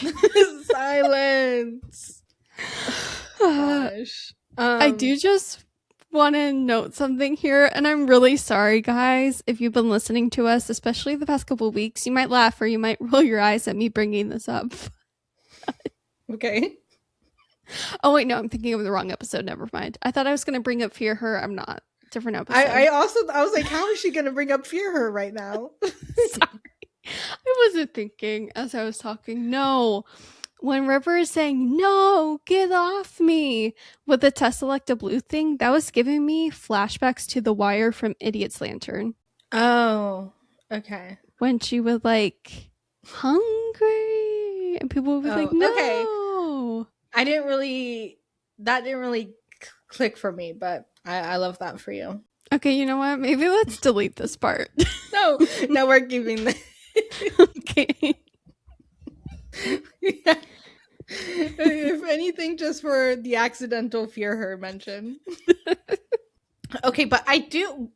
Silence. Gosh. I do just want to note something here, and I'm really sorry, guys, if you've been listening to us, especially the past couple of weeks. You might laugh or you might roll your eyes at me bringing this up. Okay. Oh, wait, no, I'm thinking of the wrong episode. Never mind. I thought I was going to bring up Fear Her. I'm not. Different episode. I was like, how is she gonna bring up Fear Her right now? Sorry. I wasn't thinking as I was talking. No. When River is saying, no, get off me, with the Tessellect blue thing, that was giving me flashbacks to The Wire from Idiot's Lantern. Oh, okay. When she was like, hungry, and people would be like, no. Okay. That didn't really click for me, but I love that for you. Okay, you know what? Maybe let's delete this part. No, we're keeping that. Okay. Yeah. If anything, just for the accidental Fear Her mention. Okay, but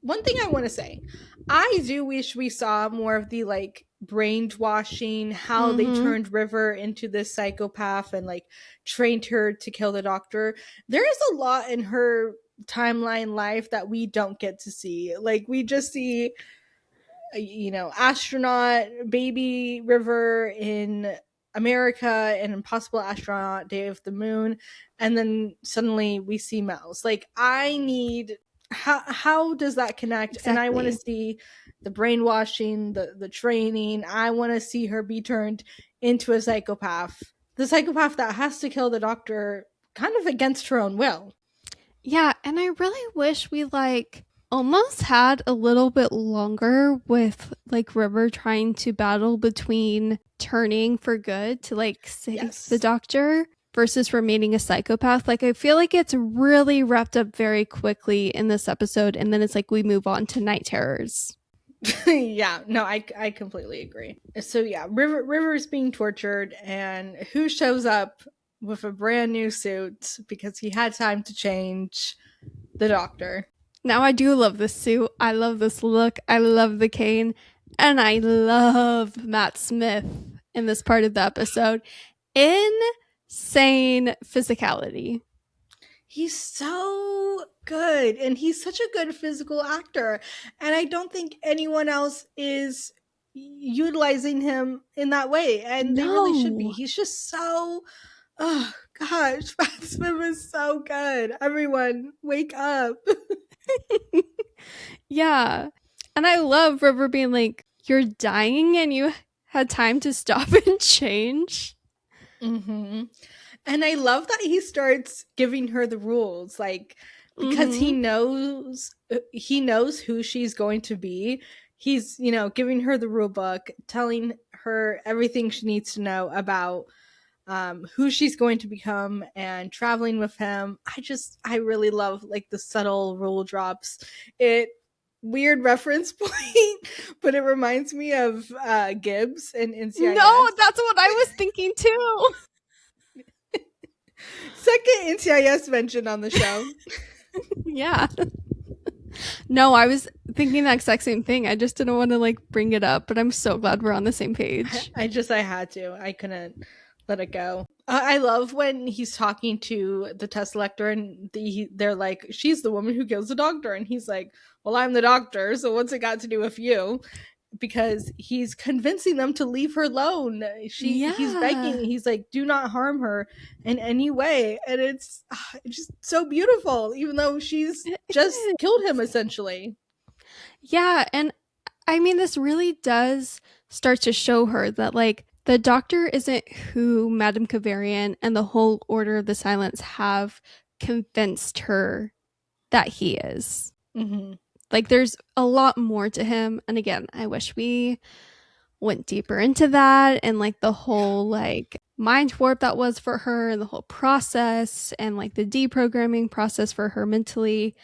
one thing I want to say, I do wish we saw more of the like brainwashing, how they turned River into this psychopath and like trained her to kill the doctor. There is a lot in her timeline life that we don't get to see. Like we just see, astronaut baby River in America and Impossible Astronaut Day of the Moon, and then suddenly we see Mel's. Like I need how does that connect? Exactly. And I want to see the brainwashing, the training. I want to see her be turned into a psychopath. The psychopath that has to kill the doctor kind of against her own will. Yeah, and I really wish we almost had a little bit longer with like River trying to battle between turning for good to like save the doctor versus remaining a psychopath. Like I feel like it's really wrapped up very quickly in this episode, and then it's like we move on to Night Terrors. Yeah, no, I completely agree. So yeah, River's being tortured, and who shows up with a brand new suit because he had time to change? The doctor. Now I do love this suit. I love this look. I love the cane. And I love Matt Smith in this part of the episode. Insane physicality. He's so good. And he's such a good physical actor. And I don't think anyone else is utilizing him in that way. And they really should be. He's just so... Oh, gosh. Matt Smith is so good. Everyone, wake up. Yeah. And I love River being like, you're dying and you had time to stop and change. Mm-hmm. And I love that he starts giving her the rules, like, because he knows who she's going to be. He's, giving her the rule book, telling her everything she needs to know about who she's going to become, and traveling with him. I really love like the subtle rule drops. Weird reference point, but it reminds me of Gibbs and NCIS. No, that's what I was thinking too. Second NCIS mention on the show. Yeah. No, I was thinking the exact same thing. I just didn't want to like bring it up, but I'm so glad we're on the same page. I had to. I couldn't let it go. I love when he's talking to the Tesselector and they're like, she's the woman who kills the doctor. And he's like, well, I'm the doctor, so what's it got to do with you? Because he's convincing them to leave her alone. He's begging. He's like, do not harm her in any way. And it's just so beautiful, even though she's just killed him, essentially. Yeah, and I mean, this really does start to show her that, like, the doctor isn't who Madame Kavarian and the whole Order of the Silence have convinced her that he is. Mm-hmm. Like, there's a lot more to him. And again, I wish we went deeper into that and, like, the whole, like, mind warp that was for her and the whole process and, like, the deprogramming process for her mentally.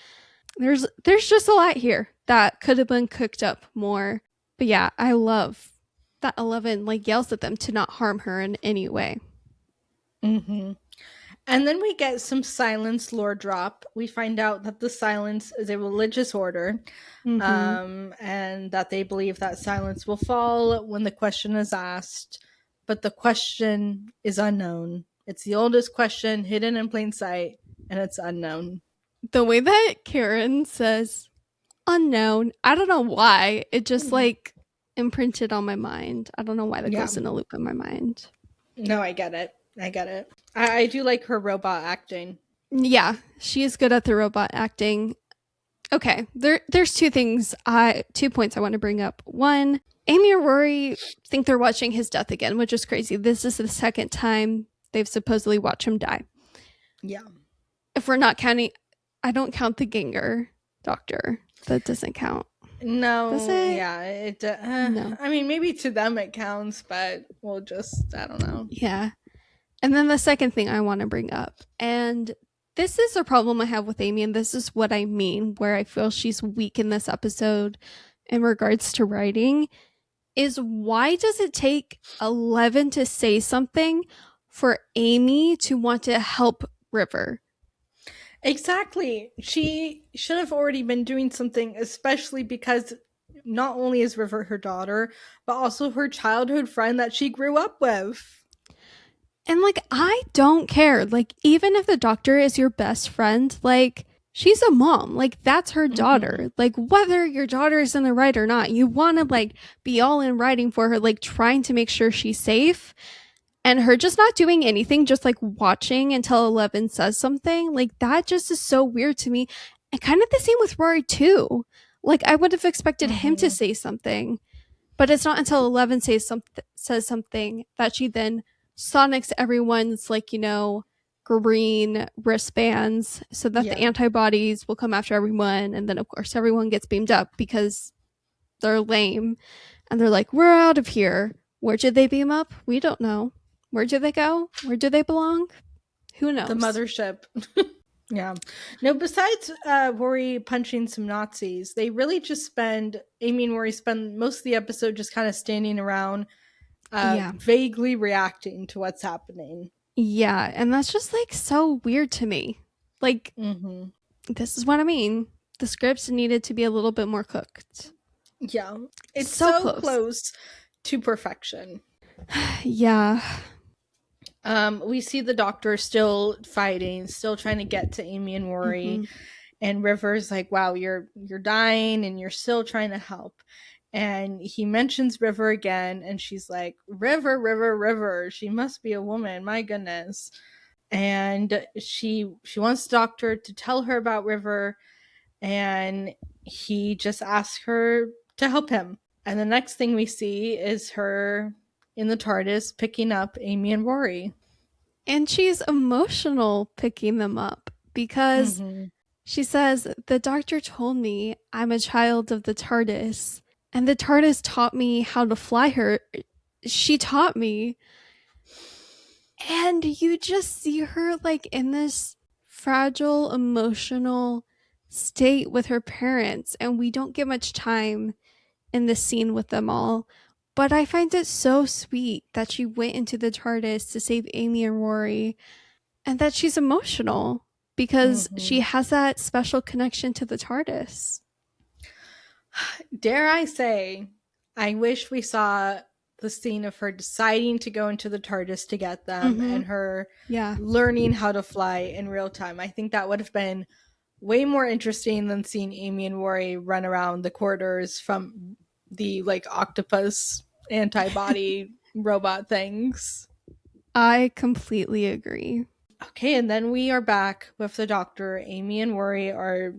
There's just a lot here that could have been cooked up more. But yeah, I love that 11 like yells at them to not harm her in any way. Mm-hmm. And then we get some silence lore drop. We find out that the silence is a religious order, Mm-hmm. and that they believe that silence will fall when the question is asked, but the question is unknown. It's the oldest question hidden in plain sight, and it's unknown. The way that Karen says unknown, I don't know why. It just like imprinted on my mind. I don't know why that Yeah. goes in a loop in my mind. No, I get it. I get it. I do like her robot acting. Yeah, she is good at the robot acting. Okay, there's two points I want to bring up. One, Amy and Rory think they're watching his death again, which is crazy. This is the second time they've supposedly watched him die. Yeah. If we're not counting, I don't count the Ginger doctor. That doesn't count. No. Does it? Yeah. It. No. I mean, maybe to them it counts, but we'll just. I don't know. Yeah. And then the second thing I want to bring up, and this is a problem I have with Amy, and this is what I mean, where I feel she's weak in this episode in regards to writing, is why does it take 11 to say something for Amy to want to help River? Exactly. She should have already been doing something, especially because not only is River her daughter, but also her childhood friend that she grew up with. And like, I don't care. Like, even if the doctor is your best friend, like, she's a mom. Like, that's her daughter. Mm-hmm. Like, whether your daughter is in the right or not, you want to like be all in writing for her, like trying to make sure she's safe. And her just not doing anything, just like watching until 11 says something, like that just is so weird to me. And kind of the same with Rory too. Like, I would have expected him to say something, but it's not until 11 says something that she then sonics everyone's like, you know, green wristbands so that the antibodies will come after everyone. And then of course everyone gets beamed up because they're lame. And they're like, we're out of here. Where did they beam up? We don't know. Where do they go? Where do they belong? Who knows? The mothership. Yeah. No, besides Rory punching some Nazis, they really just Amy and Rory spend most of the episode just kind of standing around, vaguely reacting to what's happening. Yeah, and that's just like so weird to me. Like, This is what I mean. The scripts needed to be a little bit more cooked. Yeah. It's so close to perfection. Yeah. We see the doctor still fighting, still trying to get to Amy and Rory, and River's like, wow, you're dying and you're still trying to help. And he mentions River again, and she's like, River, she must be a woman, my goodness. And she wants the doctor to tell her about River, and he just asks her to help him. And the next thing we see is her in the TARDIS picking up Amy and Rory. And she's emotional picking them up because she says, the doctor told me I'm a child of the TARDIS, and the TARDIS taught me how to fly her. She taught me. And you just see her like in this fragile, emotional state with her parents, and we don't get much time in this scene with them all. But I find it so sweet that she went into the TARDIS to save Amy and Rory, and that she's emotional because she has that special connection to the TARDIS. Dare I say, I wish we saw the scene of her deciding to go into the TARDIS to get them and her learning how to fly in real time. I think that would have been way more interesting than seeing Amy and Rory run around the corridors from the like octopus antibody robot things. I completely agree. Okay, and then we are back with the doctor. Amy and Rory are,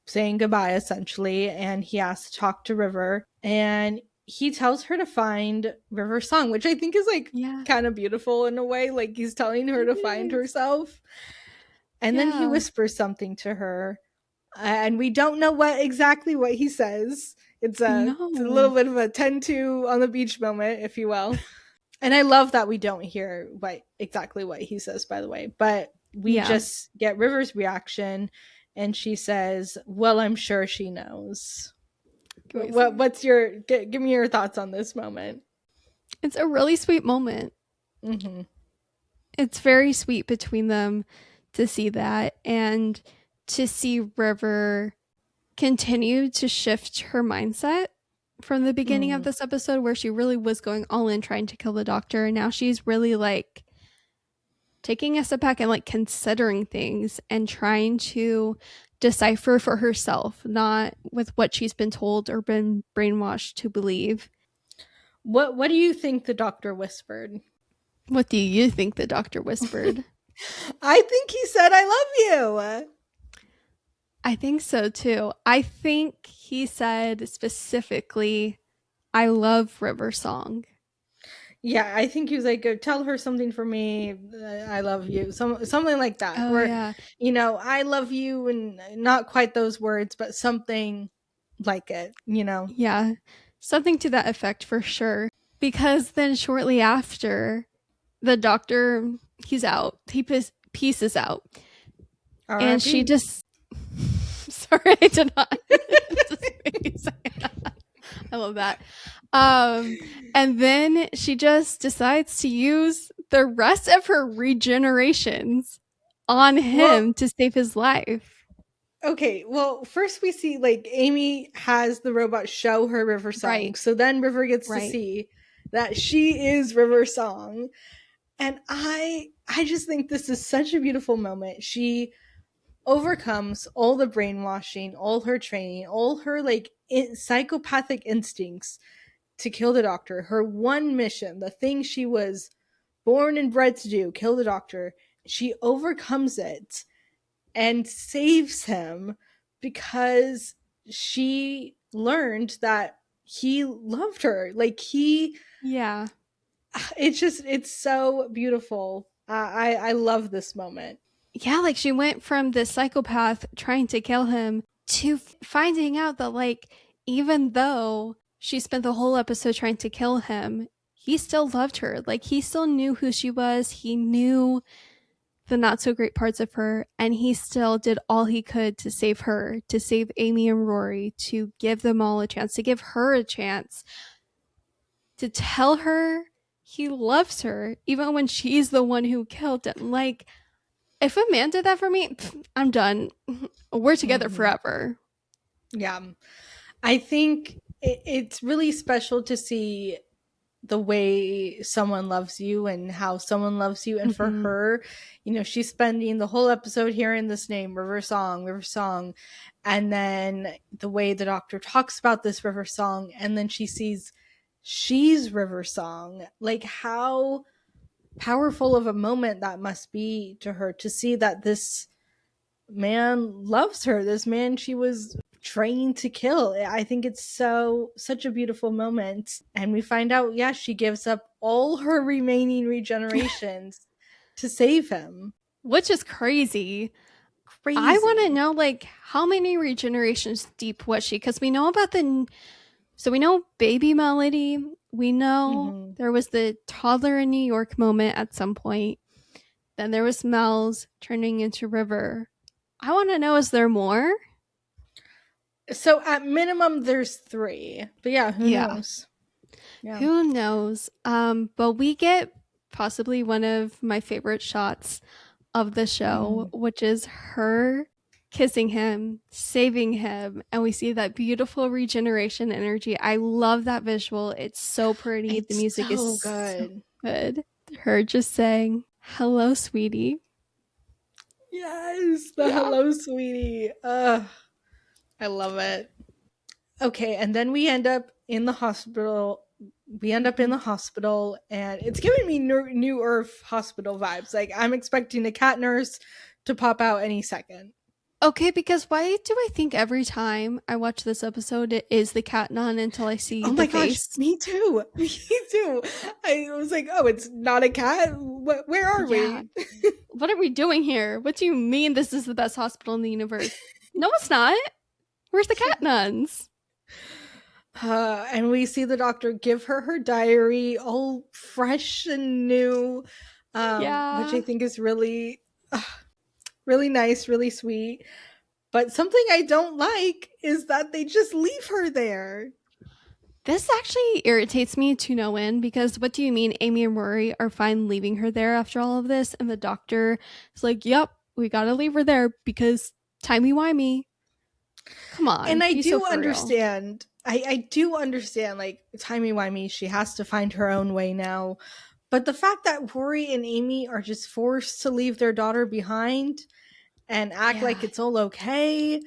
saying goodbye essentially, and he has to talk to River, and he tells her to find River's song, which I think is like kind of beautiful in a way, like he's telling her to find herself. And then he whispers something to her, and we don't know exactly what he says. It's a little bit of a 10-2 on the beach moment, if you will. And I love that we don't hear exactly what he says, by the way. But we just get River's reaction, and she says, "Well, I'm sure she knows." Amazing. What's your give me your thoughts on this moment? It's a really sweet moment. Mm-hmm. It's very sweet between them to see that, and to see River continue to shift her mindset from the beginning of this episode, where she really was going all in trying to kill the doctor, and now she's really like taking a step back and like considering things and trying to decipher for herself, not with what she's been told or been brainwashed to believe. What do you think the doctor whispered? What do you think the doctor whispered? I think he said, "I love you." I think so too. I think he said specifically, "I love River Song." Yeah, I think he was like, "Go tell her something for me. I love you." Something like that. Oh, Or, yeah. I love you, and not quite those words, but something like it, Yeah. Something to that effect for sure. Because then shortly after, the doctor, he's out. He pieces out. And she R.I.P. just sorry, I did not. I love that. And then she just decides to use the rest of her regenerations on him to save his life. Okay, well, first we see like Amy has the robot show her River Song. Right. So then River gets to Right. see that she is River Song. And I just think this is such a beautiful moment. She overcomes all the brainwashing, all her training, all her like psychopathic instincts to kill the doctor. Her one mission, the thing she was born and bred to do, kill the doctor. She overcomes it and saves him because she learned that he loved her. Like Yeah. it's so beautiful. I love this moment. Yeah, like she went from the psychopath trying to kill him to finding out that, like, even though she spent the whole episode trying to kill him, he still loved her. Like, he still knew who she was. He knew the not so great parts of her, and he still did all he could to save her, to save Amy and Rory, to give them all a chance, to give her a chance, to tell her he loves her, even when she's the one who killed him. Like, if a man did that for me, I'm done. We're together forever. Yeah. I think it's really special to see the way someone loves you and how someone loves you. And for her, she's spending the whole episode hearing this name, River Song, River Song. And then the way the doctor talks about this River Song, and then she sees she's River Song. Like, how powerful of a moment that must be to her to see that this man loves her, this man she was trained to kill. I think it's such a beautiful moment. And we find out, yeah, she gives up all her remaining regenerations to save him. Which is crazy. Crazy. I want to know, like, how many regenerations deep was she? Because we know about so we know baby Melody. We know there was the toddler in New York moment at some point. Then there was Mel's turning into River. I want to know, is there more? So at minimum, there's 3. But yeah, who knows? Yeah. Who knows? But we get possibly one of my favorite shots of the show, which is her kissing him, saving him, and we see that beautiful regeneration energy. I love that visual. It's so pretty. The music is so good. Her just saying, "Hello, sweetie." Yes, the hello, sweetie. I love it. Okay, and then we end up in the hospital. And it's giving me New Earth hospital vibes. Like, I'm expecting a cat nurse to pop out any second. Okay, because why do I think every time I watch this episode it is the cat nun until I see the face? Gosh, me too. Me too. I was like, oh, it's not a cat? Where are we? What are we doing here? What do you mean this is the best hospital in the universe? No, it's not. Where's the cat nuns? And we see the doctor give her diary, all fresh and new, which I think is really, really nice, really sweet. But something I don't like is that they just leave her there. This actually irritates me to no end because what do you mean Amy and Rory are fine leaving her there after all of this? And the doctor is like, yep, we gotta leave her there because timey-wimey. Come on, And I be so do for real. understand. I do understand, like, timey-wimey, she has to find her own way now. But the fact that Rory and Amy are just forced to leave their daughter behind and act Yeah, like it's all okay,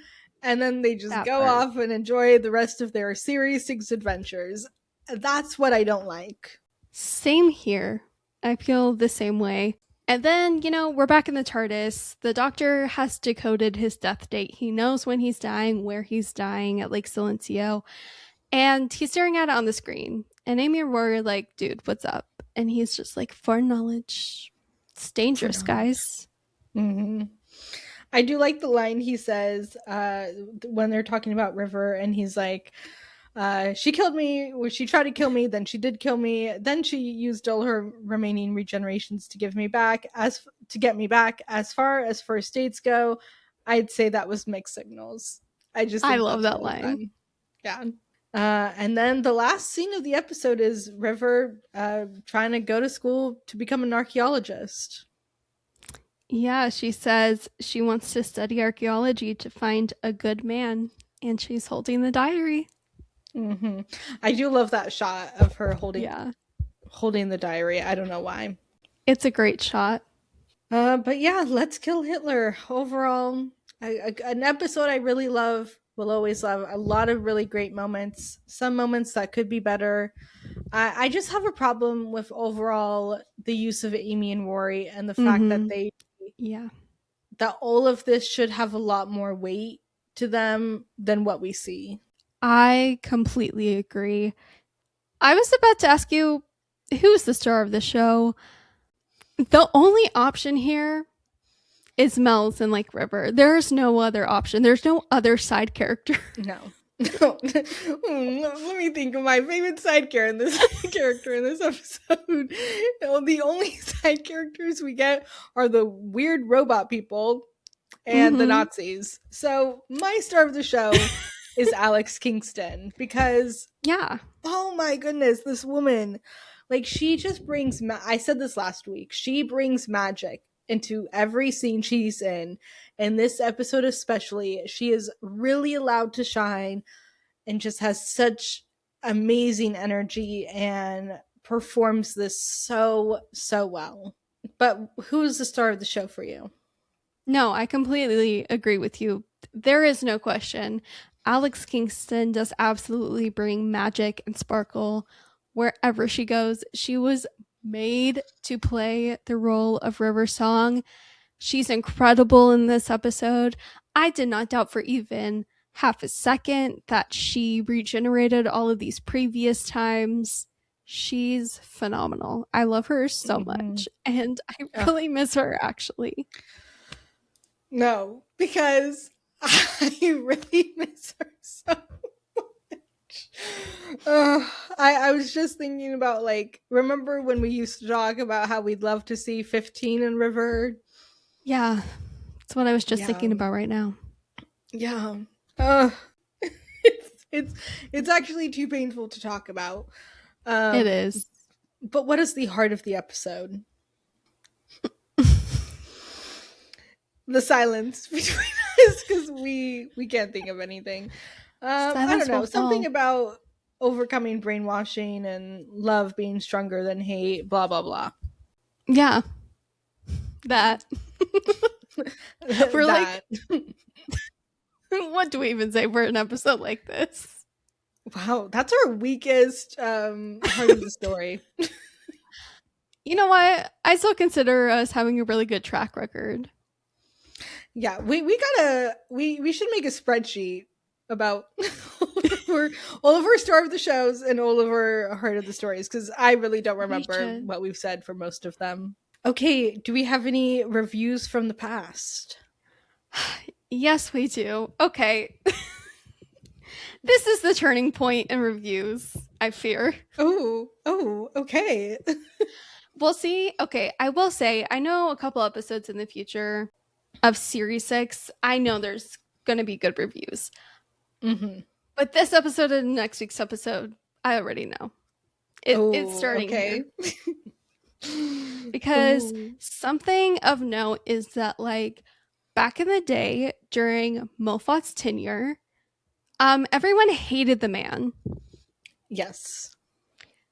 and then they just that go part. off and enjoy the rest of their Series 6 adventures. That's what I don't like. Same here. I feel the same way. And then, we're back in the TARDIS. The doctor has decoded his death date. He knows when he's dying, where he's dying at Lake Silencio. And he's staring at it on the screen. And Amy and Rory are like, dude, what's up? And he's just like, for knowledge. It's For dangerous, knowledge. guys. Mm-hmm. I do like the line he says when they're talking about River, and he's like, she killed me, or she tried to kill me, then she did kill me, then she used all her remaining regenerations to give me back, as to get me back. As far as first dates go, I'd say that was mixed signals. I just I think love that's that really line. fun. Yeah. And then the last scene of the episode is River trying to go to school to become an archaeologist. Yeah, she says she wants to study archaeology to find a good man. And she's holding the diary. Hmm. I do love that shot of her Yeah, holding the diary. I don't know why. it's a great shot. But yeah, Let's Kill Hitler. Overall, an episode I really love. Will always love. A lot of really great moments. Some moments that could be better. I just have a problem with overall the use of Amy and Rory, and the fact that Mm-hmm. they Yeah. that all of this should have a lot more weight to them than what we see. I completely agree. I was about to ask you, who's the star of the show? The only option here is Mel's and like River. There's no other option. There's no other side character. No. No. Let me think of my favorite side character in this character in this episode. The only side characters we get are the weird robot people and the Mm-hmm. Nazis. So my star of the show is Alex Kingston, because Yeah. oh my goodness, this woman, like, she just brings I said this last week. She brings magic into every scene she's in this episode especially. She is really allowed to shine and just has such amazing energy and performs this so well. But who's the star of the show for you? No, I completely agree with you. There is no question. Alex Kingston does absolutely bring magic and sparkle wherever she goes. She was made to play the role of River Song. She's incredible in this episode. I did not doubt for even half a second that she regenerated all of these previous times. She's phenomenal. I love her so Mm-hmm. much, and I Oh, really miss her actually. no, because I really miss her so much. I was just thinking about, like, remember when we used to talk about how we'd love to see 15 in River? Yeah, that's what I was just Yeah, thinking about right now. yeah. Uh, it's it's actually too painful to talk about. It Um, is. but what is the heart of the episode? The silence between us, because we can't think of anything. I don't Silence will know, something fall. about overcoming brainwashing and love being stronger than hate. Blah blah blah. Yeah, that. We're like, That. what do we even say for an episode like this? Wow, that's our weakest heart of the story. You know what? I still consider us having a really good track record. Yeah, we gotta we should make a spreadsheet about all all of our star of the shows and all of our heart of the stories, because I really don't We remember should. what we've said for most of them. Okay, do we have any reviews from the past? Yes, we do. Okay. This is the turning point in reviews, I fear. Oh, okay. We'll see. Okay, I will say, I know a couple episodes in the future of Series 6. I know there's going to be good reviews. Mm-hmm. But this episode and next week's episode, I already know. It's starting okay. here. Because something of note is that, like, back in the day during Moffat's tenure, everyone hated the man. Yes.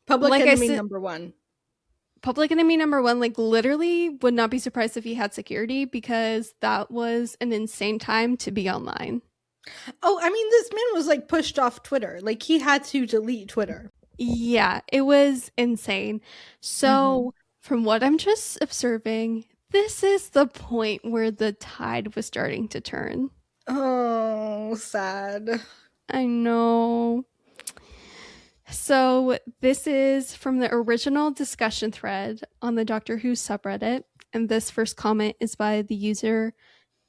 Public Like enemy number one. Public enemy number one, like, literally would not be surprised if he had security, because that was an insane time to be online. Oh, I mean, this man was like pushed off Twitter. Like, he had to delete Twitter. Yeah, it was insane. So, from what I'm just observing, this is the point where the tide was starting to turn. Oh, sad. I know. So, this is from the original discussion thread on the Doctor Who subreddit. And this first comment is by the user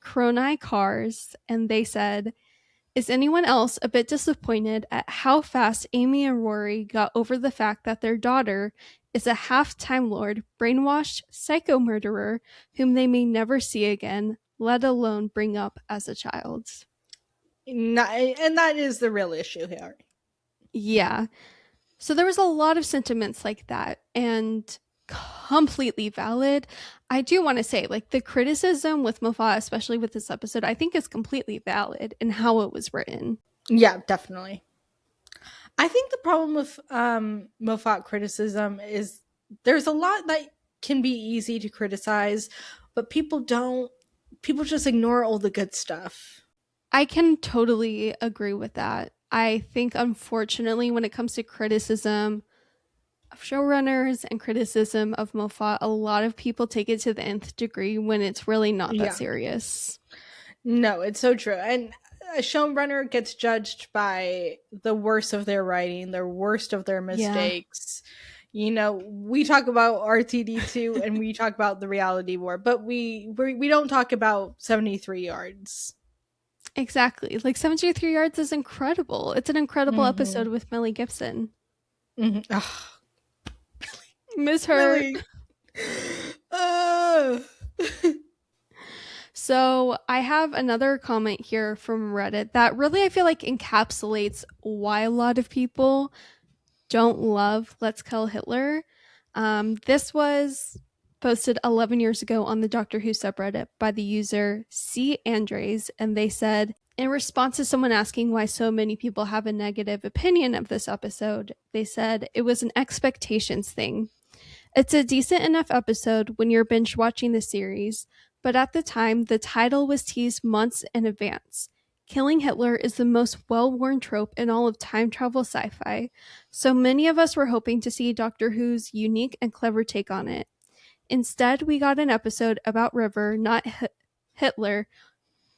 Cronai Cars. And they said, "Is anyone else a bit disappointed at how fast Amy and Rory got over the fact that their daughter is a half Time Lord, brainwashed psycho murderer whom they may never see again, let alone bring up as a child?" And that is the real issue here. Yeah. So there was a lot of sentiments like that, and completely valid. I do want to say, like, the criticism with Moffat, especially with this episode, I think is completely valid in how it was written. Yeah, definitely. I think the problem with Moffat criticism is there's a lot that can be easy to criticize, but people just ignore all the good stuff. I can totally agree with that. I think, unfortunately, when it comes to criticism of showrunners and criticism of Moffat, a lot of people take it to the nth degree when it's really not that serious. No, it's so true. And a showrunner gets judged by the worst of their writing, the worst of their mistakes. You know, we talk about RTD2 and we talk about the reality war, but we don't talk about 73 yards. Exactly. Like, 73 Yards is incredible. It's an incredible episode with Melly Gibson. Miss her. Really? So I have another comment here from Reddit that really, I feel like, encapsulates why a lot of people don't love Let's Kill Hitler. This was posted 11 years ago on the Doctor Who subreddit by the user C. Andres, and they said, in response to someone asking why so many people have a negative opinion of this episode, they said it was an expectations thing. It's a decent enough episode when you're binge watching the series, but at the time, the title was teased months in advance. Killing Hitler is the most well-worn trope in all of time travel sci-fi, so many of us were hoping to see Doctor Who's unique and clever take on it. Instead, we got an episode about River, not Hitler,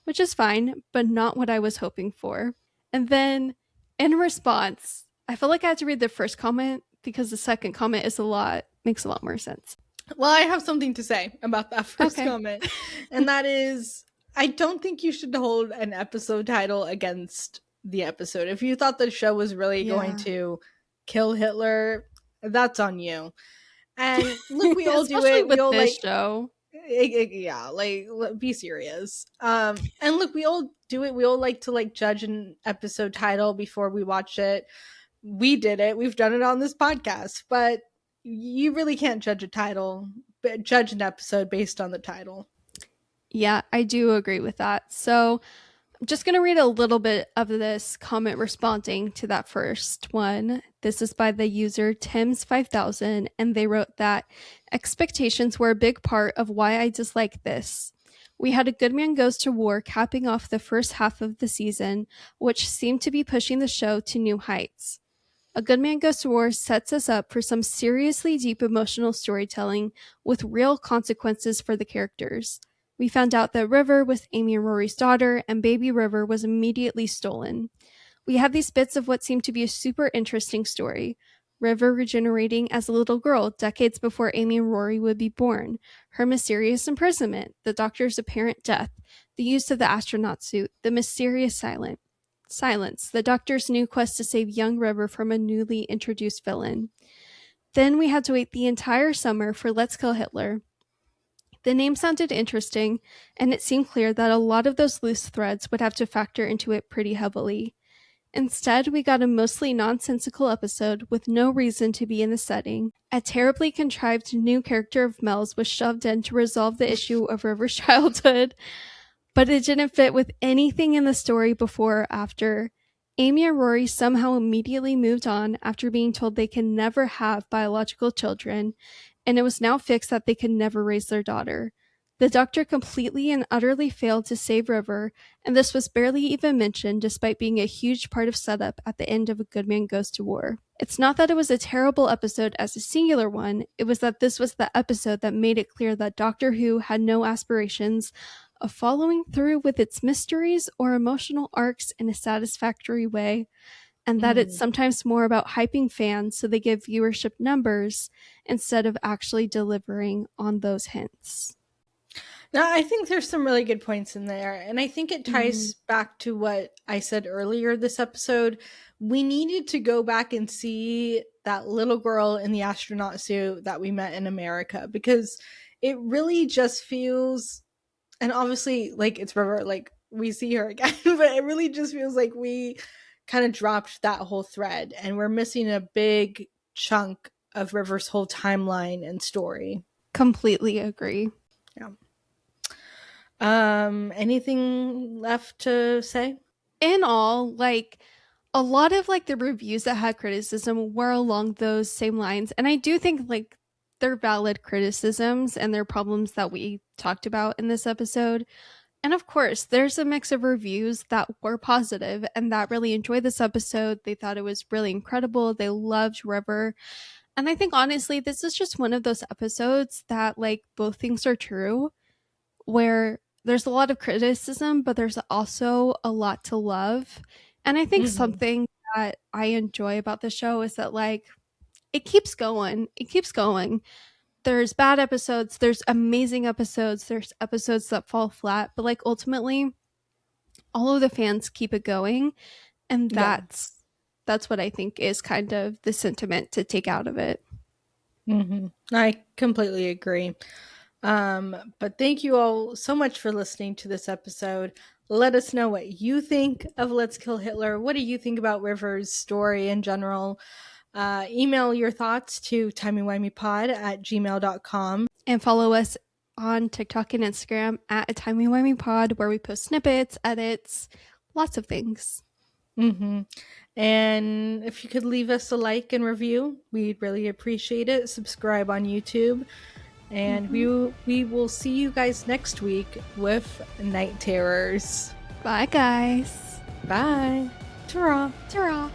which is fine, but not what I was hoping for. And then, in response, I feel like I had to read the first comment because the second comment makes a lot more sense. Well, I have something to say about that first comment, and that is, I don't think you should hold an episode title against the episode. If you thought the show was really going to kill Hitler, that's on you. And look, we all do it. With we all this show. Yeah, like, be serious. And look, we all do it. We all like to like judge an episode title before we watch it. We did it. We've done it on this podcast, but you really can't judge judge an episode based on the title. Yeah, I do agree with that. So I'm just going to read a little bit of this comment responding to that first one. This is by the user Tims5000, and they wrote that expectations were a big part of why I dislike this. We had a Good Man Goes to War capping off the first half of the season, which seemed to be pushing the show to new heights. A Good Man Goes to War sets us up for some seriously deep emotional storytelling with real consequences for the characters. We found out that River was Amy and Rory's daughter, and baby River was immediately stolen. We had these bits of what seemed to be a super interesting story. River regenerating as a little girl decades before Amy and Rory would be born, her mysterious imprisonment, the Doctor's apparent death, the use of the astronaut suit, the mysterious silence, the Doctor's new quest to save young River from a newly introduced villain. Then we had to wait the entire summer for Let's Kill Hitler. The name sounded interesting, and it seemed clear that a lot of those loose threads would have to factor into it pretty heavily. Instead, we got a mostly nonsensical episode with no reason to be in the setting. A terribly contrived new character of Mel's was shoved in to resolve the issue of River's childhood, but it didn't fit with anything in the story before or after. Amy and Rory somehow immediately moved on after being told they can never have biological children, and it was now fixed that they could never raise their daughter. The doctor completely and utterly failed to save River, and this was barely even mentioned despite being a huge part of setup at the end of A Good Man Goes to War. It's not that it was a terrible episode as a singular one, it was that this was the episode that made it clear that Doctor Who had no aspirations of following through with its mysteries or emotional arcs in a satisfactory way, and that it's sometimes more about hyping fans so they give viewership numbers instead of actually delivering on those hints. Now, I think there's some really good points in there, and I think it ties back to what I said earlier this episode. We needed to go back and see that little girl in the astronaut suit that we met in America, because it really just feels, and obviously, like, it's River, like, we see her again, but it really just feels like we kind of dropped that whole thread, and we're missing a big chunk of River's whole timeline and story. Completely agree. Yeah. Anything left to say? In all, like, a lot of like the reviews that had criticism were along those same lines, and I do think like they're valid criticisms and they're problems that we talked about in this episode. And of course, there's a mix of reviews that were positive and that really enjoyed this episode. They thought it was really incredible. They loved River. And I think honestly, this is just one of those episodes that like both things are true, where there's a lot of criticism, but there's also a lot to love. And I think something that I enjoy about the show is that like it keeps going. It keeps going. There's bad episodes, there's amazing episodes, there's episodes that fall flat, but like ultimately all of the fans keep it going, and that's what I think is kind of the sentiment to take out of it. I completely agree. But thank you all so much for listening to this episode. Let us know what you think of Let's Kill Hitler. What do you think about River's story in general? Email your thoughts to timeywimeypod@gmail.com. And follow us on TikTok and Instagram at A Timey Wimey Pod, where we post snippets, edits, lots of things. And if you could leave us a like and review, we'd really appreciate it. Subscribe on YouTube. And we will see you guys next week with Night Terrors. Bye, guys. Bye. Ta-ra. Ta-ra.